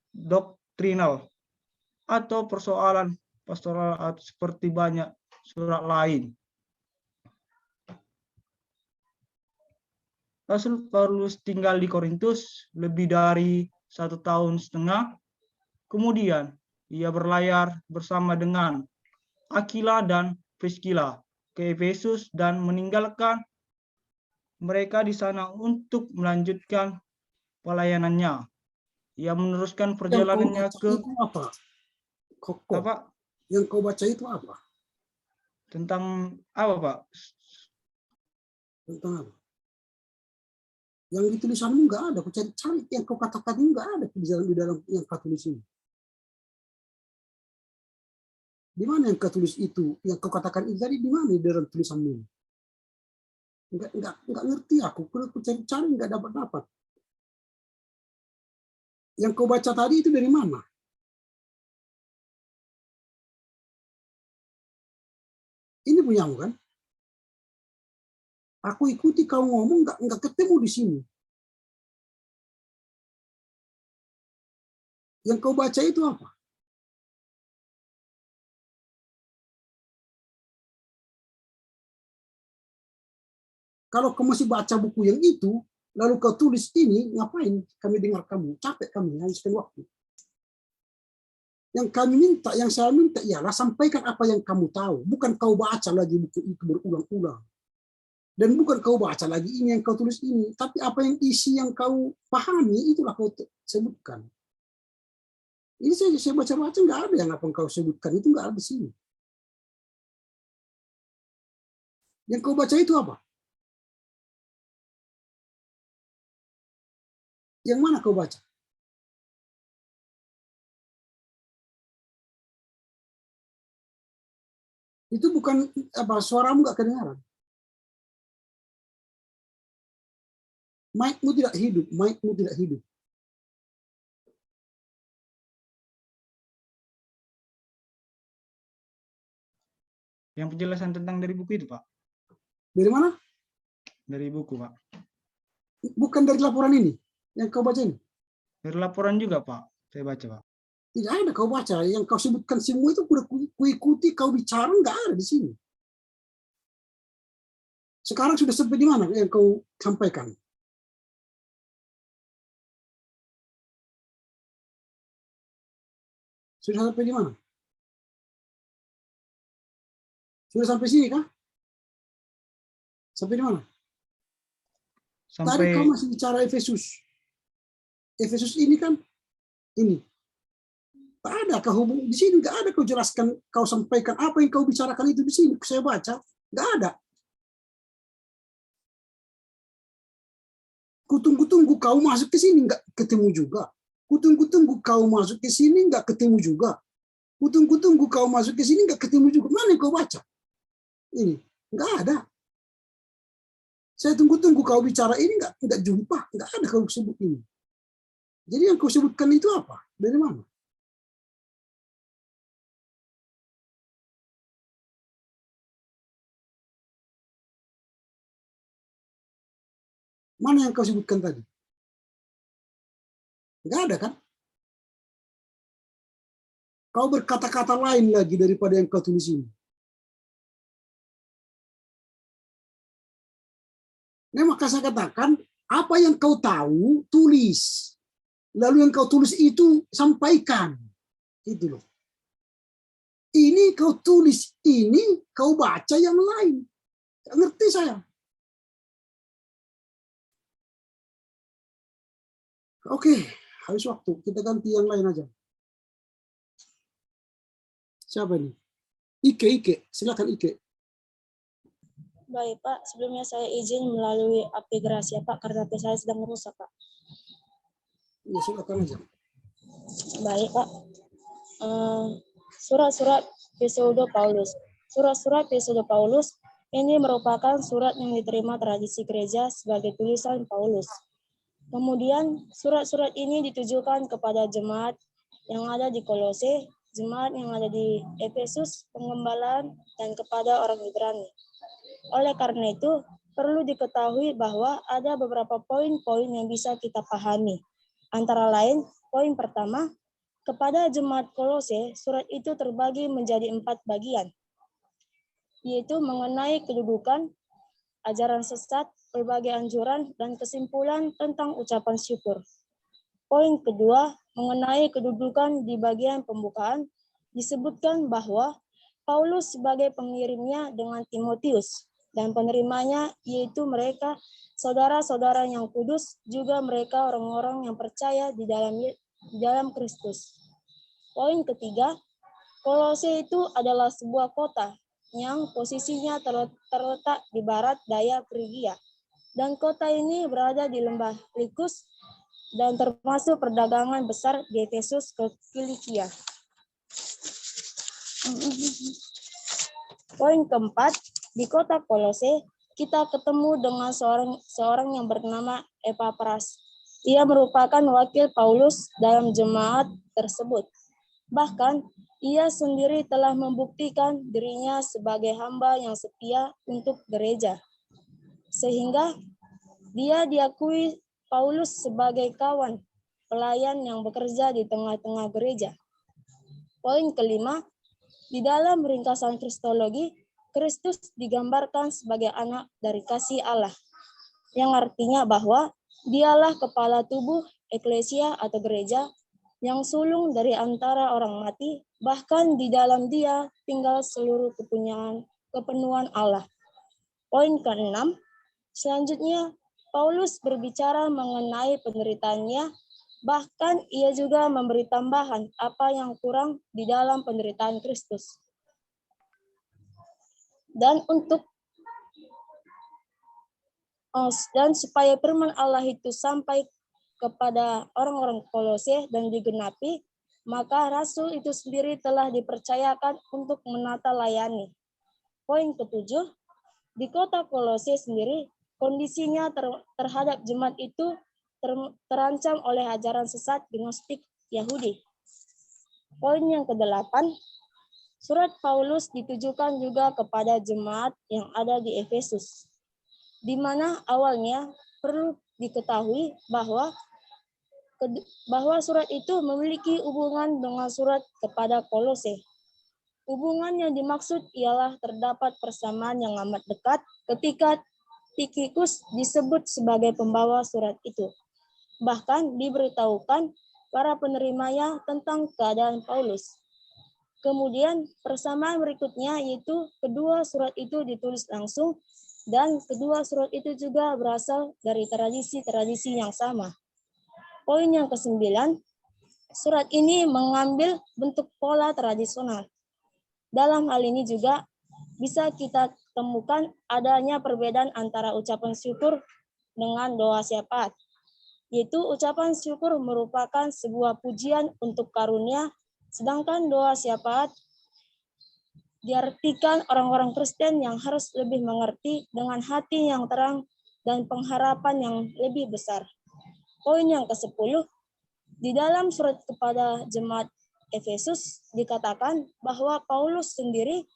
doktrinal atau persoalan pastoral seperti banyak surat lain. Rasul Paulus tinggal di Korintus lebih dari 1,5 tahun. Kemudian ia berlayar bersama dengan Aquila dan Priscilla ke Efesus dan meninggalkan mereka di sana untuk melanjutkan pelayanannya. Ia meneruskan perjalanannya ke apa? apa? Yang kau baca itu apa? Tentang apa, Pak? Tentang apa? Yang di tulisanmu nggak ada. Aku cari yang kau katakan ini nggak ada di dalam yang kau tulis ini. Di mana yang kau tulis itu? Yang kau katakan itu tadi di mana di dalam tulisanmu? Enggak ngerti aku. Aku cari nggak dapat. Yang kau baca tadi itu dari mana? Ini punyamu kan? Aku ikuti kau ngomong, nggak ketemu di sini. Yang kau baca itu apa? Kalau kau masih baca buku yang itu, lalu kau tulis ini, ngapain kami dengar kamu? Capek kami, habiskan waktu. Yang kami minta, yang saya minta ialah sampaikan apa yang kamu tahu. Bukan kau baca lagi buku itu berulang-ulang. Dan bukan kau baca lagi ini yang kau tulis ini. Tapi apa yang isi yang kau pahami, itulah kau sebutkan. Ini saya baca-baca, nggak ada yang apa yang kau sebutkan, itu nggak ada di sini. Yang kau baca itu apa? Yang mana kau baca? Itu bukan apa, suaramu nggak kedengaran. Mic-mu tidak hidup, mic-mu tidak hidup. Yang penjelasan tentang dari buku itu, Pak. Dari mana? Dari buku, Pak. Bukan dari laporan ini yang kau baca ini. Dari laporan juga, Pak. Saya baca, Pak. Tidak ada kau baca. Yang kau sebutkan semua itu udah kuikuti, kau bicara nggak ada di sini. Sekarang sudah sampai di mana yang kau sampaikan? Sudah sampai di mana? Sudah sampai sini kah? Sampai di mana? Tadi Sampai kau masih bicara Efesus. Efesus ini kan ini. Tak ada kau hubung di sini, nggak ada kau jelaskan, kau sampaikan apa yang kau bicarakan itu di sini. Saya baca, nggak ada. Kutunggu-tunggu kau masuk ke sini, nggak ketemu juga. Kutunggu-tunggu kau masuk ke sini, nggak ketemu juga. Kutunggu-tunggu kau masuk ke sini, nggak ketemu juga. Mana yang kau baca? Ini nggak ada. Saya tunggu-tunggu kau bicara ini, nggak jumpa, nggak ada kau sebut ini. Jadi yang kau sebutkan itu apa? Dari mana? Mana yang kau sebutkan tadi? Nggak ada kan? Kau berkata-kata lain lagi daripada yang kau tulis ini. Nah, maka saya katakan, apa yang kau tahu, tulis. Lalu yang kau tulis itu, sampaikan. Itu loh. Ini kau tulis, ini kau baca yang lain. Ngerti saya? Oke, habis waktu. Kita ganti yang lain aja. Siapa ini? Ike. Silakan Ike. Baik Pak, sebelumnya saya izin melalui API Gracia Pak, karena HP saya sedang rusak Pak. Ya, silakan aja. Baik Pak. Surat-surat Episode Paulus. Surat-surat Episode Paulus ini merupakan surat yang diterima tradisi gereja sebagai tulisan Paulus. Kemudian surat-surat ini ditujukan kepada jemaat yang ada di Kolose, jemaat yang ada di Efesus, Pengembalaan, dan kepada orang Ibrani. Oleh karena itu, perlu diketahui bahwa ada beberapa poin-poin yang bisa kita pahami. Antara lain, poin pertama, kepada jemaat Kolose, surat itu terbagi menjadi 4 bagian, yaitu mengenai kedudukan, ajaran sesat, berbagai anjuran, dan kesimpulan tentang ucapan syukur. Poin kedua, mengenai kedudukan di bagian pembukaan, disebutkan bahwa Paulus sebagai pengirimnya dengan Timotius, dan penerimanya yaitu mereka saudara-saudara yang kudus, juga mereka orang-orang yang percaya di dalam Kristus. Poin ketiga, Kolose itu adalah sebuah kota yang posisinya terletak di barat daya Frigia, dan kota ini berada di lembah Likus dan termasuk perdagangan besar di Efesus ke Kilikia. Poin keempat, di kota Kolose, kita ketemu dengan seorang yang bernama Epapras. Ia merupakan wakil Paulus dalam jemaat tersebut. Bahkan, ia sendiri telah membuktikan dirinya sebagai hamba yang setia untuk gereja. sehingga dia diakui Paulus sebagai kawan pelayan yang bekerja di tengah-tengah gereja. Poin kelima, di dalam ringkasan Kristologi, Kristus digambarkan sebagai anak dari kasih Allah, yang artinya bahwa dialah kepala tubuh eklesia atau gereja yang sulung dari antara orang mati, bahkan di dalam dia tinggal seluruh kepenuhan Allah. Poin keenam, selanjutnya Paulus berbicara mengenai penderitaannya, bahkan ia juga memberi tambahan apa yang kurang di dalam penderitaan Kristus. Dan supaya firman Allah itu sampai kepada orang-orang Kolose dan digenapi, maka rasul itu sendiri telah dipercayakan untuk menata layani. Poin ketujuh, di kota Kolose sendiri, kondisinya terhadap jemaat itu terancam oleh ajaran sesat gnostik Yahudi. Poin yang kedelapan, surat Paulus ditujukan juga kepada jemaat yang ada di Efesus, di mana awalnya perlu diketahui bahwa surat itu memiliki hubungan dengan surat kepada Kolose. Hubungan yang dimaksud ialah terdapat persamaan yang amat dekat ketika Tikhikus disebut sebagai pembawa surat itu. Bahkan diberitahukan para penerimanya tentang keadaan Paulus. Kemudian persamaan berikutnya yaitu kedua surat itu ditulis langsung, dan kedua surat itu juga berasal dari tradisi-tradisi yang sama. Poin yang ke-9, surat ini mengambil bentuk pola tradisional. Dalam hal ini juga bisa kita temukan adanya perbedaan antara ucapan syukur dengan doa syafaat, yaitu ucapan syukur merupakan sebuah pujian untuk karunia, sedangkan doa syafaat diartikan orang-orang Kristen yang harus lebih mengerti dengan hati yang terang dan pengharapan yang lebih besar. Poin yang ke-10, di dalam surat kepada jemaat Efesus dikatakan bahwa Paulus sendiri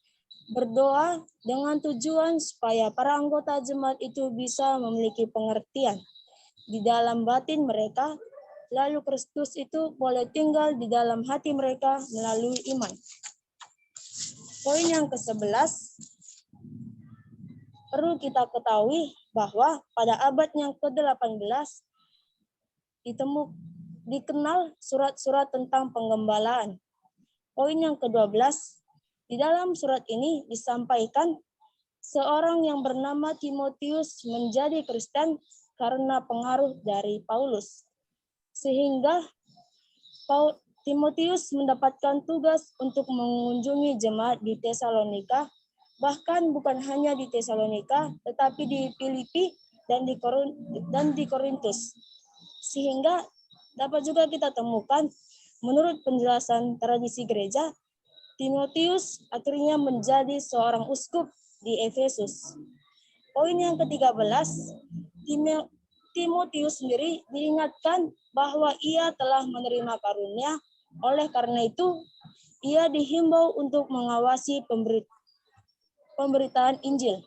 berdoa dengan tujuan supaya para anggota jemaat itu bisa memiliki pengertian di dalam batin mereka, lalu Kristus itu boleh tinggal di dalam hati mereka melalui iman. Poin yang ke-11, perlu kita ketahui bahwa pada abad yang ke-18 dikenal surat-surat tentang penggembalaan. Poin yang ke-12, di dalam surat ini disampaikan seorang yang bernama Timotius menjadi Kristen karena pengaruh dari Paulus. Sehingga Timotius mendapatkan tugas untuk mengunjungi jemaat di Tesalonika, bahkan bukan hanya di Tesalonika, tetapi di Filipi dan di Korintus. Sehingga dapat juga kita temukan, menurut penjelasan tradisi gereja, Timotius akhirnya menjadi seorang uskup di Efesus. Poin yang ke-13, Timotius sendiri diingatkan bahwa ia telah menerima karunia. Oleh karena itu, ia dihimbau untuk mengawasi pemberitaan Injil,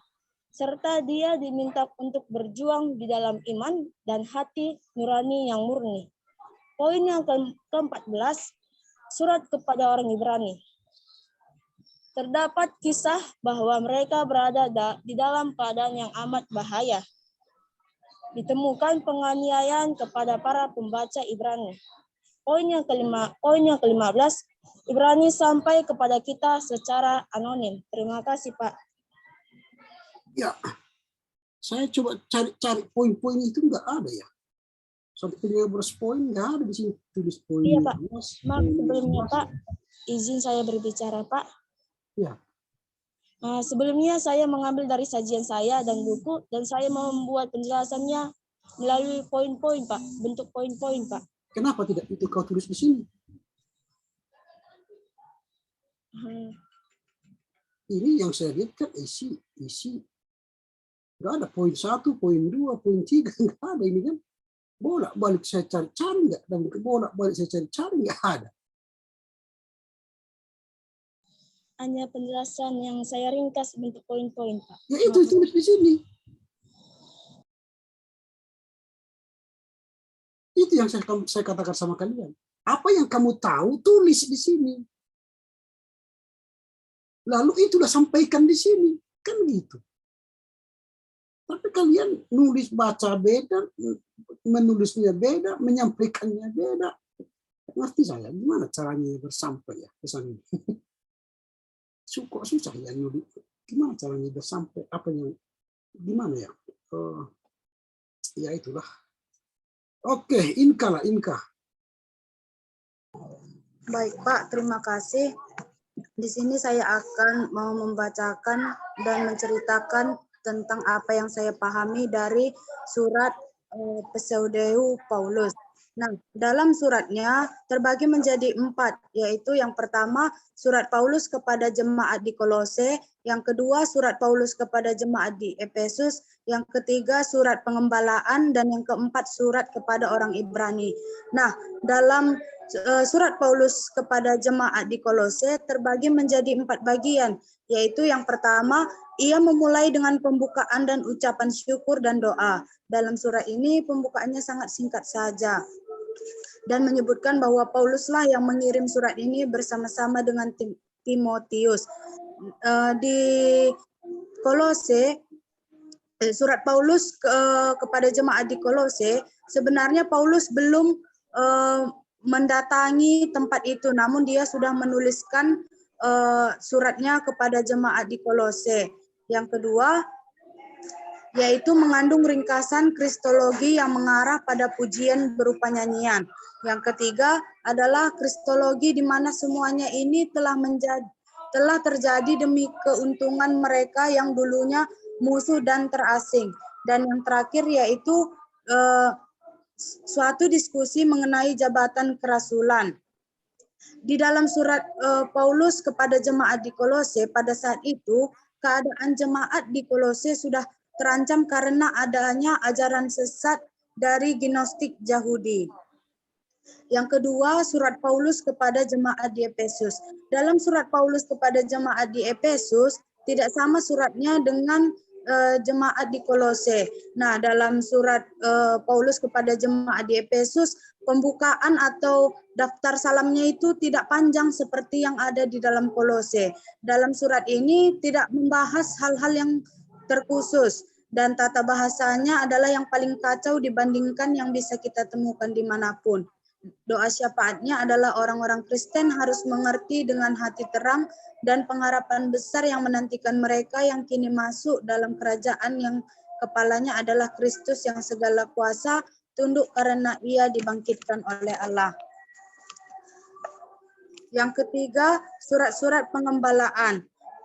serta dia diminta untuk berjuang di dalam iman dan hati nurani yang murni. Poin yang ke-14, surat kepada orang Ibrani. Terdapat kisah bahwa mereka berada di dalam keadaan yang amat bahaya. Ditemukan penganiayaan kepada para pembaca Ibrani. Poin yang ke-15, Ibrani sampai kepada kita secara anonim. Terima kasih, Pak. Ya, saya coba cari poin-poin itu nggak ada ya. Sampai 15 poin nggak ada di sini tulis poin. Iya, Pak. Maaf sebelumnya, Pak. Izin saya berbicara, Pak. Ya. Sebelumnya saya mengambil dari sajian saya dan buku, dan saya mau membuat penjelasannya melalui poin-poin, Pak. Bentuk poin-poin, Pak. Kenapa tidak itu kau tulis di sini? Ini yang saya lihat kan isi. Nggak ada poin 1, poin 2, poin 3, nggak ada ini kan. Bolak-balik saya cari nggak, dan bolak-balik saya cari nggak ada. Hanya penjelasan yang saya ringkas bentuk poin-poin, Pak. Ya itu tulis di sini. Itu yang saya katakan sama kalian. Apa yang kamu tahu, tulis di sini. Lalu itulah sampaikan di sini. Kan gitu. Tapi kalian nulis baca beda, menulisnya beda, menyampaikannya beda. Ngerti saya, gimana caranya bersampai ya ke sana? Susah ya nulis. Gimana caranya bersampai? Apa yang, gimana ya? Ya itulah. Oke, Inka lah, Inka. Baik Pak, terima kasih. Di sini saya akan mau membacakan dan menceritakan tentang apa yang saya pahami dari surat Pseudeus Paulus. Nah, dalam suratnya terbagi menjadi 4, yaitu yang pertama surat Paulus kepada jemaat di Kolose, yang kedua surat Paulus kepada jemaat di Efesus, yang ketiga surat pengembalaan, dan yang keempat surat kepada orang Ibrani. Nah, dalam surat Paulus kepada jemaat di Kolose terbagi menjadi 4 bagian, yaitu yang pertama, ia memulai dengan pembukaan dan ucapan syukur dan doa. Dalam surat ini pembukaannya sangat singkat saja dan menyebutkan bahwa Pauluslah yang mengirim surat ini bersama-sama dengan Timotius. Di Kolose, surat Paulus kepada jemaat di Kolose, sebenarnya Paulus belum mendatangi tempat itu, namun dia sudah menuliskan suratnya kepada jemaat di Kolose. Yang kedua, yaitu mengandung ringkasan kristologi yang mengarah pada pujian berupa nyanyian. Yang ketiga adalah kristologi di mana semuanya ini telah terjadi demi keuntungan mereka yang dulunya musuh dan terasing. Dan yang terakhir yaitu suatu diskusi mengenai jabatan kerasulan. Di dalam surat Paulus kepada jemaat di Kolose pada saat itu, keadaan jemaat di Kolose sudah terancam karena adanya ajaran sesat dari Gnostik Yahudi. Yang kedua, surat Paulus kepada jemaat di Efesus. Dalam surat Paulus kepada jemaat di Efesus tidak sama suratnya dengan jemaat di Kolose. Nah, dalam surat Paulus kepada jemaat di Efesus, pembukaan atau daftar salamnya itu tidak panjang seperti yang ada di dalam Kolose. Dalam surat ini tidak membahas hal-hal yang terkhusus dan tata bahasanya adalah yang paling kacau dibandingkan yang bisa kita temukan dimanapun. Doa syafaatnya adalah orang-orang Kristen harus mengerti dengan hati terang dan pengharapan besar yang menantikan mereka yang kini masuk dalam kerajaan yang kepalanya adalah Kristus yang segala kuasa tunduk karena ia dibangkitkan oleh Allah. Yang ketiga, surat-surat pengembalaan.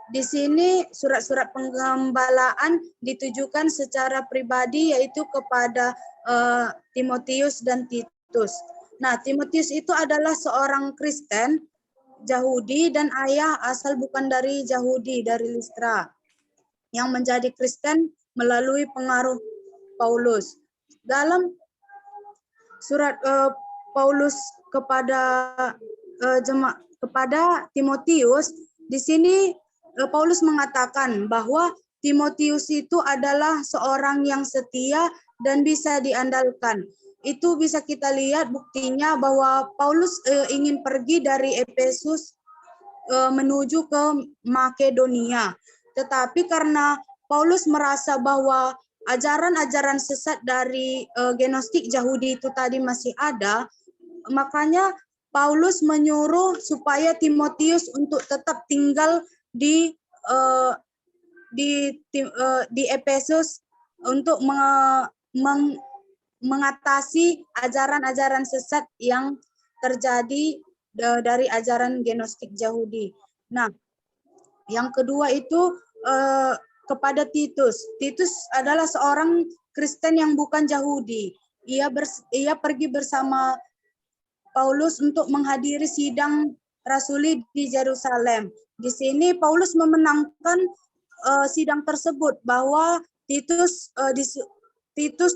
Di sini surat-surat pengembalaan ditujukan secara pribadi yaitu kepada Timotius dan Titus. Nah, Timotius itu adalah seorang Kristen Yahudi dan ayah asal bukan dari Yahudi, dari Listra, yang menjadi Kristen melalui pengaruh Paulus. Dalam surat Paulus kepada Timotius, di sini Paulus mengatakan bahwa Timotius itu adalah seorang yang setia dan bisa diandalkan. Itu bisa kita lihat buktinya bahwa Paulus ingin pergi dari Efesus menuju ke Makedonia. Tetapi karena Paulus merasa bahwa ajaran-ajaran sesat dari Gnostik Yahudi itu tadi masih ada, makanya Paulus menyuruh supaya Timotius untuk tetap tinggal di Efesus untuk mengatasi ajaran-ajaran sesat yang terjadi dari ajaran Gnostik Yahudi. Nah, yang kedua itu kepada Titus. Titus adalah seorang Kristen yang bukan Yahudi. Ia pergi bersama Paulus untuk menghadiri sidang rasuli di Yerusalem. Di sini Paulus memenangkan sidang tersebut bahwa Titus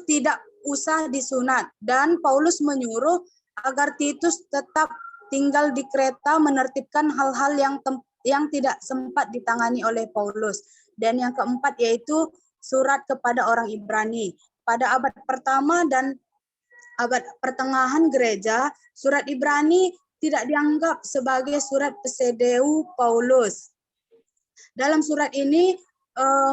tidak usah disunat dan Paulus menyuruh agar Titus tetap tinggal di Kreta menertibkan hal-hal yang tidak sempat ditangani oleh Paulus. Dan yang keempat yaitu surat kepada orang Ibrani. Pada abad pertama dan abad pertengahan gereja, surat Ibrani tidak dianggap sebagai surat Pseudo Paulus. Dalam surat ini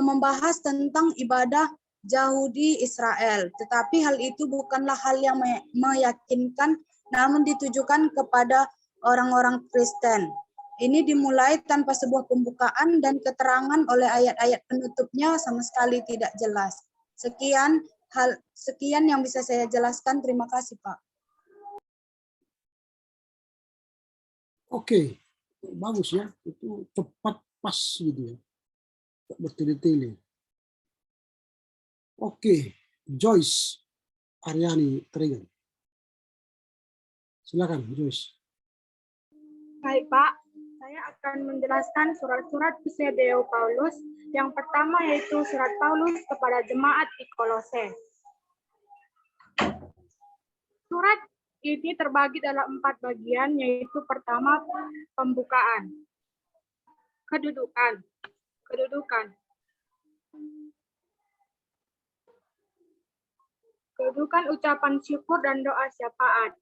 membahas tentang ibadah Yahudi Israel, tetapi hal itu bukanlah hal yang meyakinkan, namun ditujukan kepada orang-orang Kristen. Ini dimulai tanpa sebuah pembukaan dan keterangan oleh ayat-ayat penutupnya sama sekali tidak jelas. Sekian yang bisa saya jelaskan. Terima kasih, Pak. Oke, bagus ya. Itu tepat pas gitu ya. Bertele-tele. Oke, Joyce Aryani Tregan. Silakan, Joyce. Baik, Pak. Saya akan menjelaskan surat-surat Pseudo Paulus. Yang pertama yaitu surat Paulus kepada jemaat di Kolose. Surat ini terbagi dalam 4 bagian, yaitu pertama pembukaan, kedudukan, ucapan syukur dan doa syafaat.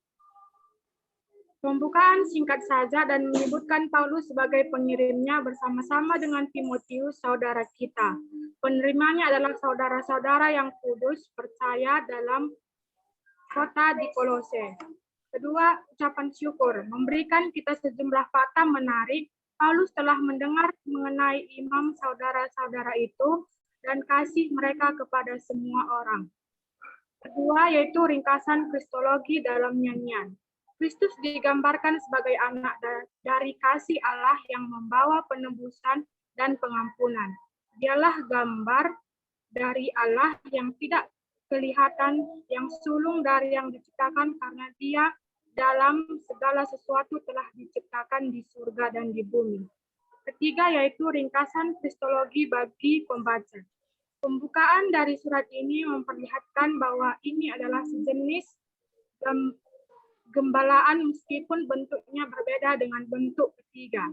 Pembukaan singkat saja dan menyebutkan Paulus sebagai pengirimnya bersama-sama dengan Timotius, saudara kita. Penerimanya adalah saudara-saudara yang kudus, percaya dalam kota di Kolose. Kedua, ucapan syukur. Memberikan kita sejumlah fakta menarik. Paulus telah mendengar mengenai imam saudara-saudara itu dan kasih mereka kepada semua orang. Kedua, yaitu ringkasan kristologi dalam nyanyian. Kristus digambarkan sebagai anak dari kasih Allah yang membawa penebusan dan pengampunan. Dialah gambar dari Allah yang tidak kelihatan, yang sulung dari yang diciptakan, karena Dia dalam segala sesuatu telah diciptakan di surga dan di bumi. Ketiga, yaitu ringkasan kristologi bagi pembaca. Pembukaan dari surat ini memperlihatkan bahwa ini adalah sejenis gembalaan meskipun bentuknya berbeda dengan bentuk ketiga.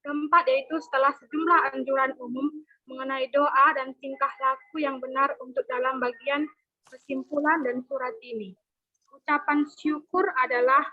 Keempat, yaitu setelah sejumlah anjuran umum mengenai doa dan tingkah laku yang benar untuk dalam bagian kesimpulan dan surat ini. Ucapan syukur adalah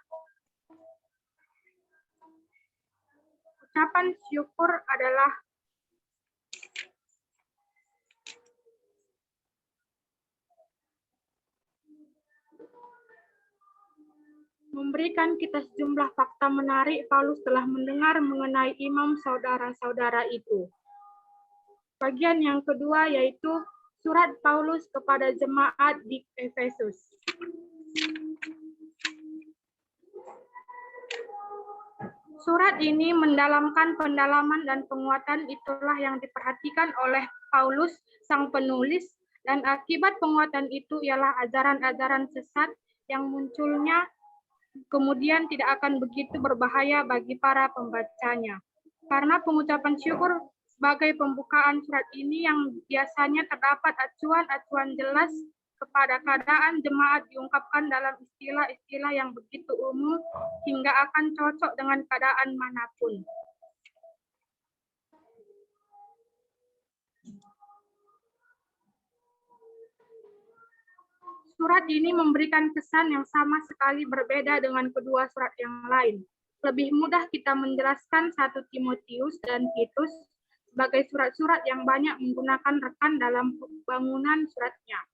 memberikan kita sejumlah fakta menarik. Paulus telah mendengar mengenai imam saudara-saudara itu. Bagian yang kedua yaitu surat Paulus kepada jemaat di Efesus. Surat ini mendalamkan pendalaman dan penguatan, itulah yang diperhatikan oleh Paulus sang penulis, dan akibat penguatan itu ialah ajaran-ajaran sesat yang munculnya kemudian tidak akan begitu berbahaya bagi para pembacanya. Karena pengucapan syukur sebagai pembukaan surat ini yang biasanya terdapat acuan-acuan jelas kepada keadaan jemaat diungkapkan dalam istilah-istilah yang begitu umum hingga akan cocok dengan keadaan manapun. Surat ini memberikan kesan yang sama sekali berbeda dengan kedua surat yang lain. Lebih mudah kita menjelaskan 1 Timotius dan Titus sebagai surat-surat yang banyak menggunakan rekan dalam bangunan suratnya.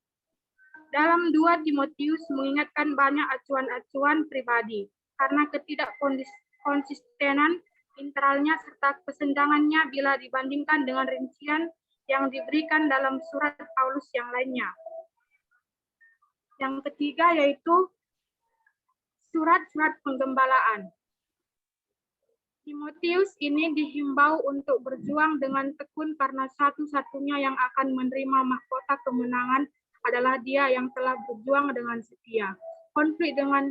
Dalam 2 Timotius mengingatkan banyak acuan-acuan pribadi karena ketidakkonsistenan interalnya serta kesenjangannya bila dibandingkan dengan rincian yang diberikan dalam surat Paulus yang lainnya. Yang ketiga yaitu surat-surat penggembalaan. Timotius ini dihimbau untuk berjuang dengan tekun karena satu-satunya yang akan menerima mahkota kemenangan adalah dia yang telah berjuang dengan setia. Konflik dengan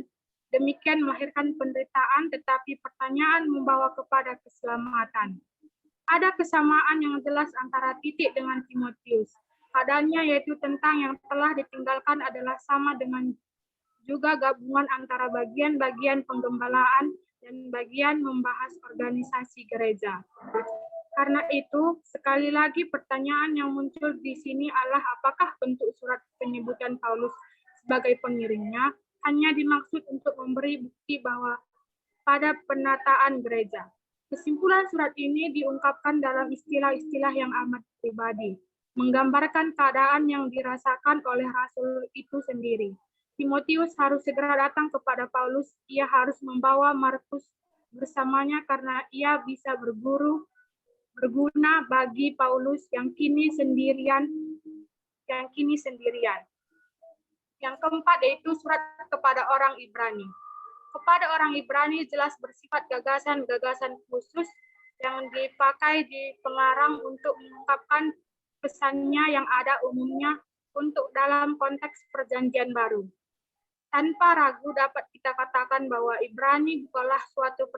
demikian melahirkan penderitaan, tetapi pertanyaan membawa kepada keselamatan. Ada kesamaan yang jelas antara Titik dengan Timotius. Padanya yaitu tentang yang telah ditinggalkan adalah sama dengan juga gabungan antara bagian-bagian penggembalaan dan bagian membahas organisasi gereja. Karena itu, sekali lagi pertanyaan yang muncul di sini adalah apakah bentuk surat penyebutan Paulus sebagai pengiringnya hanya dimaksud untuk memberi bukti bahwa pada penataan gereja. Kesimpulan surat ini diungkapkan dalam istilah-istilah yang amat pribadi, menggambarkan keadaan yang dirasakan oleh rasul itu sendiri. Timotius harus segera datang kepada Paulus. Ia harus membawa Markus bersamanya karena ia bisa berguna bagi Paulus yang kini sendirian. Yang keempat yaitu surat kepada orang Ibrani. Kepada orang Ibrani jelas bersifat gagasan-gagasan khusus yang dipakai di pengarang untuk mengungkapkan pesannya yang ada umumnya untuk dalam konteks perjanjian baru. Tanpa ragu dapat kita katakan bahwa Ibrani bukanlah suatu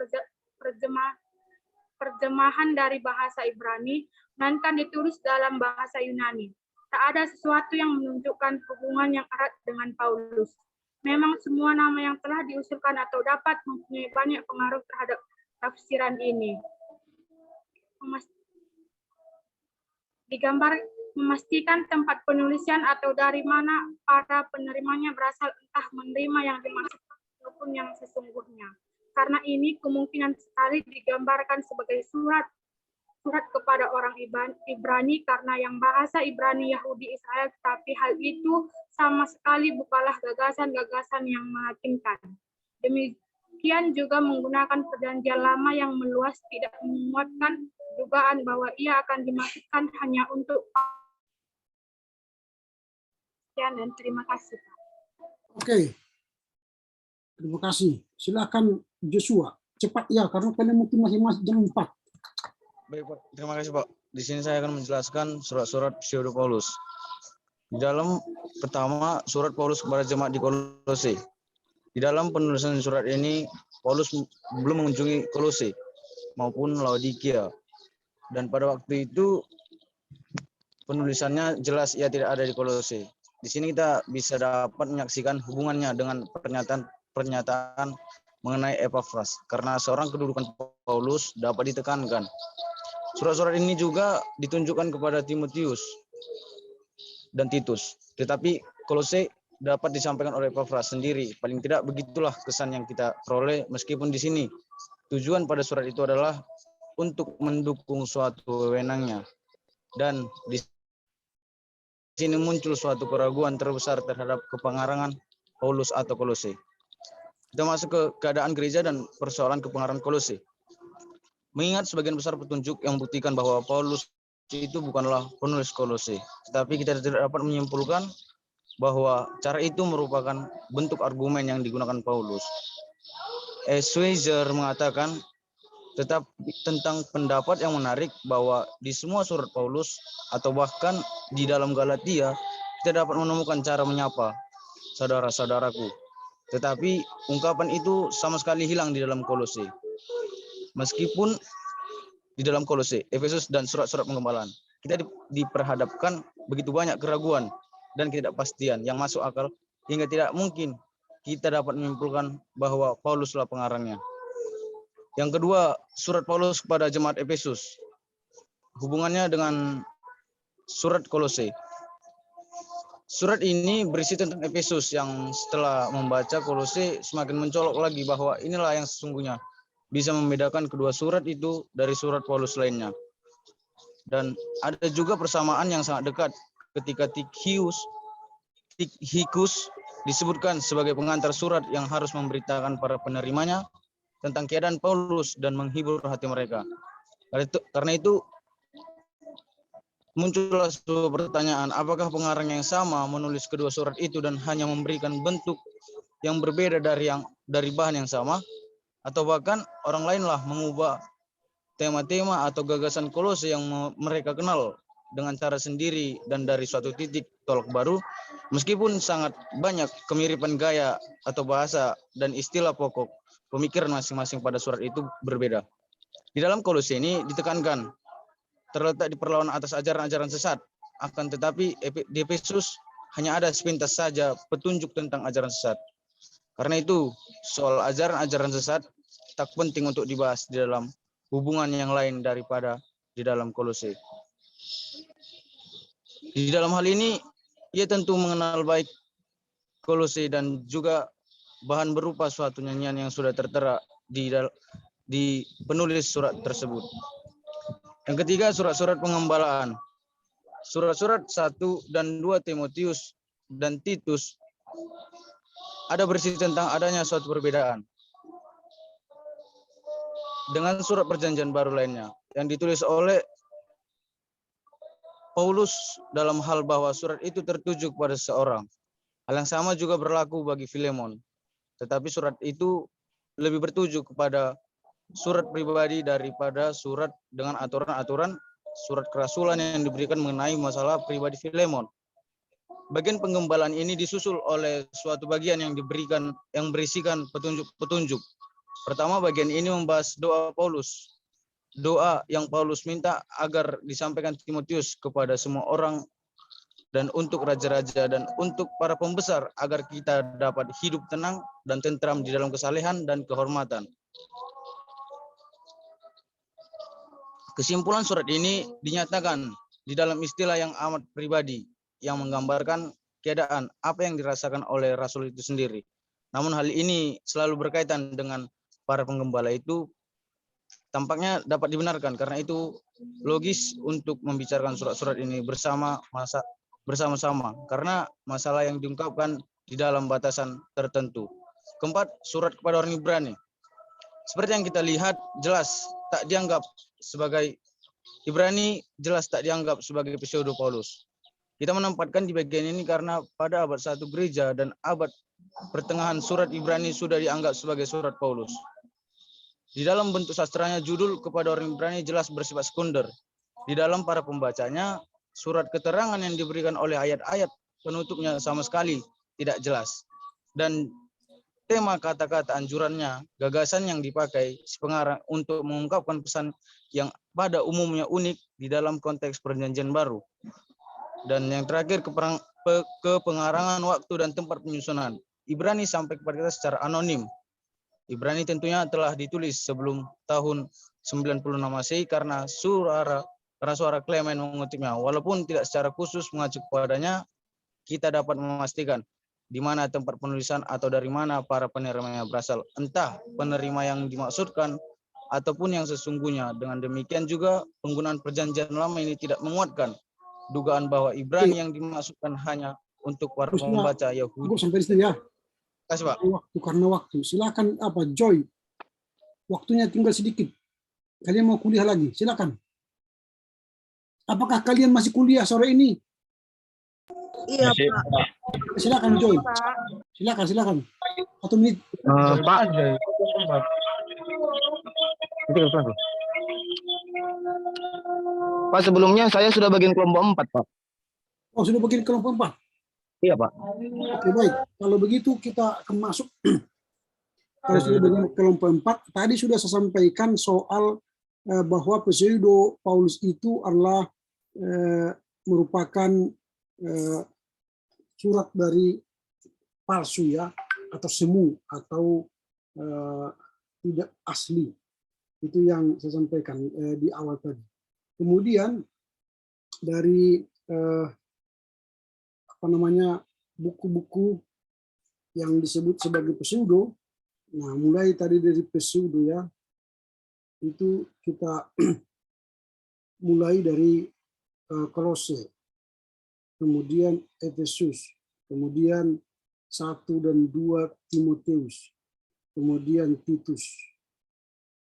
terjemahan dari bahasa Ibrani, melainkan ditulis dalam bahasa Yunani. Tak ada sesuatu yang menunjukkan hubungan yang erat dengan Paulus. Memang semua nama yang telah diusulkan atau dapat mempunyai banyak pengaruh terhadap tafsiran ini. Memastikan tempat penulisan atau dari mana para penerimanya berasal, entah menerima yang dimaksud maupun yang sesungguhnya. Karena ini kemungkinan sekali digambarkan sebagai surat kepada orang Ibrani karena yang bahasa Ibrani Yahudi Israel, tetapi hal itu sama sekali bukanlah gagasan-gagasan yang meyakinkan. Demikian juga menggunakan perjanjian lama yang meluas tidak menguatkan dugaan bahwa ia akan dimaksudkan hanya untuk dan terima kasih. Oke. Terima kasih. Silakan Joshua. Cepat ya, karena kalian mungkin masih jam 4. Baik, Pak. Terima kasih, Pak. Di sini saya akan menjelaskan surat-surat pseudo Paulus. Di dalam pertama, surat Paulus kepada jemaat di Kolose. Di dalam penulisan surat ini, Paulus belum mengunjungi Kolose maupun Laodikia. Dan pada waktu itu, penulisannya jelas ia tidak ada di Kolose. Di sini kita bisa dapat menyaksikan hubungannya dengan pernyataan mengenai Epafras, karena seorang kedudukan Paulus dapat ditekankan. Surat-surat ini juga ditunjukkan kepada Timotius dan Titus, tetapi Kolose dapat disampaikan oleh Epafras sendiri. Paling tidak begitulah kesan yang kita peroleh, meskipun di sini tujuan pada surat itu adalah untuk mendukung suatu wewenangnya. Dan di sini muncul suatu keraguan terbesar terhadap kepengarangan Paulus atau Kolose. Kita masuk ke keadaan gereja dan persoalan kepengaruhan Kolose. Mengingat sebagian besar petunjuk yang membuktikan bahwa Paulus itu bukanlah penulis Kolose, tetapi kita tidak dapat menyimpulkan bahwa cara itu merupakan bentuk argumen yang digunakan Paulus. Schweizer mengatakan tetap tentang pendapat yang menarik bahwa di semua surat Paulus atau bahkan di dalam Galatia kita dapat menemukan cara menyapa saudara-saudaraku. Tetapi ungkapan itu sama sekali hilang di dalam Kolose. Meskipun di dalam Kolose, Efesus dan surat-surat penggembalaan, kita diperhadapkan begitu banyak keraguan dan ketidakpastian yang masuk akal hingga tidak mungkin kita dapat menyimpulkan bahwa Pauluslah pengarangnya. Yang kedua, surat Paulus kepada jemaat Efesus. Hubungannya dengan surat Kolose. Surat ini berisi tentang Efesus yang setelah membaca Kolose semakin mencolok lagi bahwa inilah yang sesungguhnya bisa membedakan kedua surat itu dari surat Paulus lainnya. Dan ada juga persamaan yang sangat dekat ketika Tychicus disebutkan sebagai pengantar surat yang harus memberitakan para penerimanya tentang keadaan Paulus dan menghibur hati mereka. Karena itu muncullah sebuah pertanyaan, apakah pengarang yang sama menulis kedua surat itu dan hanya memberikan bentuk yang berbeda dari bahan yang sama, atau bahkan orang lainlah mengubah tema-tema atau gagasan Kolose yang mereka kenal dengan cara sendiri dan dari suatu titik tolak baru, meskipun sangat banyak kemiripan gaya atau bahasa dan istilah pokok pemikiran masing-masing pada surat itu berbeda. Di dalam Kolose ini ditekankan terletak di perlawanan atas ajaran-ajaran sesat, akan tetapi di Efesus hanya ada sepintas saja petunjuk tentang ajaran sesat. Karena itu soal ajaran-ajaran sesat tak penting untuk dibahas di dalam hubungan yang lain daripada di dalam Kolose. Di dalam hal ini ia tentu mengenal baik Kolose dan juga bahan berupa suatu nyanyian yang sudah tertera di penulis surat tersebut. Yang ketiga, surat-surat pengembalaan. Surat-surat 1 dan 2 Timotius dan Titus ada berisi tentang adanya suatu perbedaan dengan surat perjanjian baru lainnya yang ditulis oleh Paulus dalam hal bahwa surat itu tertuju kepada seseorang. Hal yang sama juga berlaku bagi Filemon. Tetapi surat itu lebih bertuju kepada surat pribadi daripada surat dengan aturan-aturan surat kerasulan yang diberikan mengenai masalah pribadi Filemon. Bagian penggembalaan ini disusul oleh suatu bagian yang berisikan petunjuk-petunjuk. Pertama, bagian ini membahas doa Paulus. Doa yang Paulus minta agar disampaikan Timotius kepada semua orang dan untuk raja-raja dan untuk para pembesar agar kita dapat hidup tenang dan tentram di dalam kesalehan dan kehormatan. Kesimpulan surat ini dinyatakan di dalam istilah yang amat pribadi yang menggambarkan keadaan apa yang dirasakan oleh Rasul itu sendiri. Namun hal ini selalu berkaitan dengan para penggembala itu tampaknya dapat dibenarkan karena itu logis untuk membicarakan surat-surat ini bersama-sama karena masalah yang diungkapkan di dalam batasan tertentu. Keempat, surat kepada orang Ibrani. Seperti yang kita lihat jelas tak dianggap sebagai Ibrani, jelas tak dianggap sebagai pseudo Paulus. Kita menempatkan di bagian ini karena pada abad 1 gereja dan abad pertengahan surat Ibrani sudah dianggap sebagai surat Paulus. Di dalam bentuk sastranya judul kepada orang Ibrani jelas bersifat sekunder. Di dalam para pembacanya surat keterangan yang diberikan oleh ayat-ayat penutupnya sama sekali tidak jelas. Dan tema kata-kata anjurannya, gagasan yang dipakai si pengarang untuk mengungkapkan pesan yang pada umumnya unik di dalam konteks perjanjian baru. Dan yang terakhir, kepengarangan waktu dan tempat penyusunan. Ibrani sampai kepada kita secara anonim. Ibrani tentunya telah ditulis sebelum tahun 96 Masehi karena suara Clement mengutipnya. Walaupun tidak secara khusus mengacu kepadanya, kita dapat memastikan di mana tempat penulisan atau dari mana para penerimanya berasal. Entah penerima yang dimaksudkan ataupun yang sesungguhnya. Dengan demikian juga penggunaan perjanjian lama ini tidak menguatkan dugaan bahwa Ibrani yang dimaksudkan hanya untuk para pembaca Yahudi. Sampai di sini ya. Kasih, Pak. Karena waktu. Silakan Joy. Waktunya tinggal sedikit. Kalian mau kuliah lagi? Silakan. Apakah kalian masih kuliah sore ini? Iya, Pak. Silakan Joy. Silakan. 1 menit. Pak. Pak, sebelumnya saya sudah bagian kelompok 4, Pak. Oh, sudah bagian kelompok 4? Iya, Pak. Oke, baik. Kalau begitu kita akan masuk. Kalau sudah bagian kelompok 4, tadi sudah saya sampaikan soal bahwa pseudo Paulus itu adalah merupakan surat dari palsu ya, atau semu, atau tidak asli. Itu yang saya sampaikan di awal tadi. Kemudian dari buku-buku yang disebut sebagai pseudo. Nah, mulai tadi dari pseudo ya, itu kita mulai dari Kolose, kemudian Efesus, kemudian 1 dan 2 Timotius, kemudian Titus.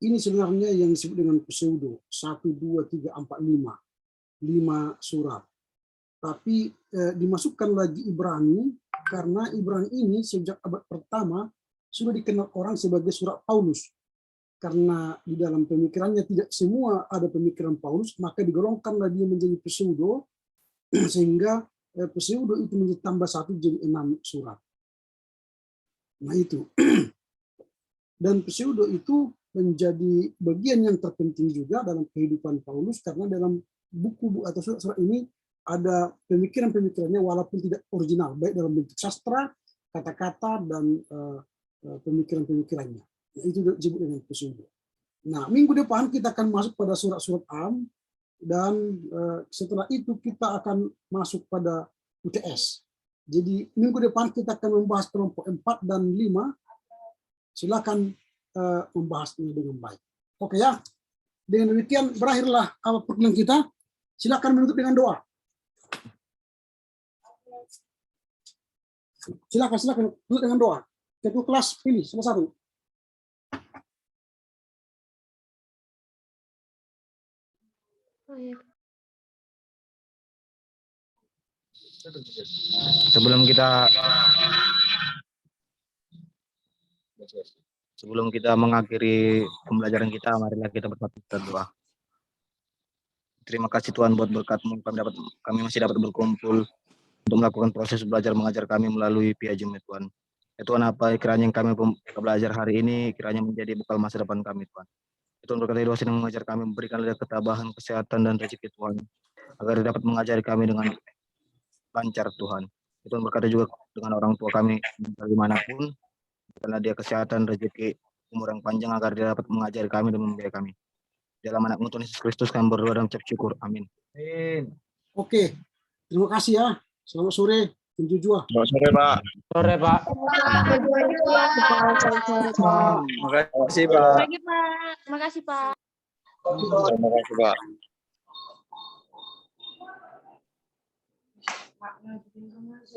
Ini sebenarnya yang disebut dengan pseudo, 1, 2, 3, 4, 5 surat. Tapi dimasukkan lagi Ibrani, karena Ibrani ini sejak abad pertama sudah dikenal orang sebagai surat Paulus. Karena di dalam pemikirannya tidak semua ada pemikiran Paulus, maka digolongkanlah dia menjadi pseudo, sehingga pseudo itu menjadi tambah 1 jadi 6 surat. Nah itu. Dan pseudo itu menjadi bagian yang terpenting juga dalam kehidupan Paulus, karena dalam buku atau surat-surat ini ada pemikiran-pemikirannya walaupun tidak original, baik dalam bentuk sastra, kata-kata, dan pemikiran-pemikirannya. Nah, itu disebut dengan pseudo. Nah, minggu depan kita akan masuk pada surat-surat Am, dan setelah itu kita akan masuk pada UTS. Jadi minggu depan kita akan membahas kelompok 4 dan 5. Silakan membahasnya dengan baik. Oke ya. Dengan demikian berakhirlah perkuliahan kita. Silakan menutup dengan doa. Silakan tutup dengan doa. Ketua kelas pilih salah satu. Sebelum kita mengakhiri pembelajaran kita, marilah kita berdoa. Terima kasih Tuhan buat berkat-Mu kami masih dapat berkumpul untuk melakukan proses belajar mengajar kami melalui Piajum ya Tuhan. Ya Tuhan, apa kiranya yang kami belajar hari ini kiranya menjadi bekal masa depan kami Tuhan. Ya Tuhan, berkati dosen yang mengajar kami, berikanlah ketabahan, kesehatan dan rezeki Tuhan, agar dapat mengajari kami dengan lancar Tuhan. Ya Tuhan, berkati juga dengan orang tua kami dimanapun, karena dia kesehatan, rezeki, umur yang panjang agar dia dapat mengajari kami dan membiayai kami. Dalam anak-Mu Tuhan Yesus Kristus kami berdoa dan mengucap syukur. Amin. Oke, terima kasih ya. Selamat sore, Tim Jujua. Selamat sore Pak. Sore Pak. Terima kasih Pak. Terima kasih Pak. Terima kasih Pak. Makna bikin kemas,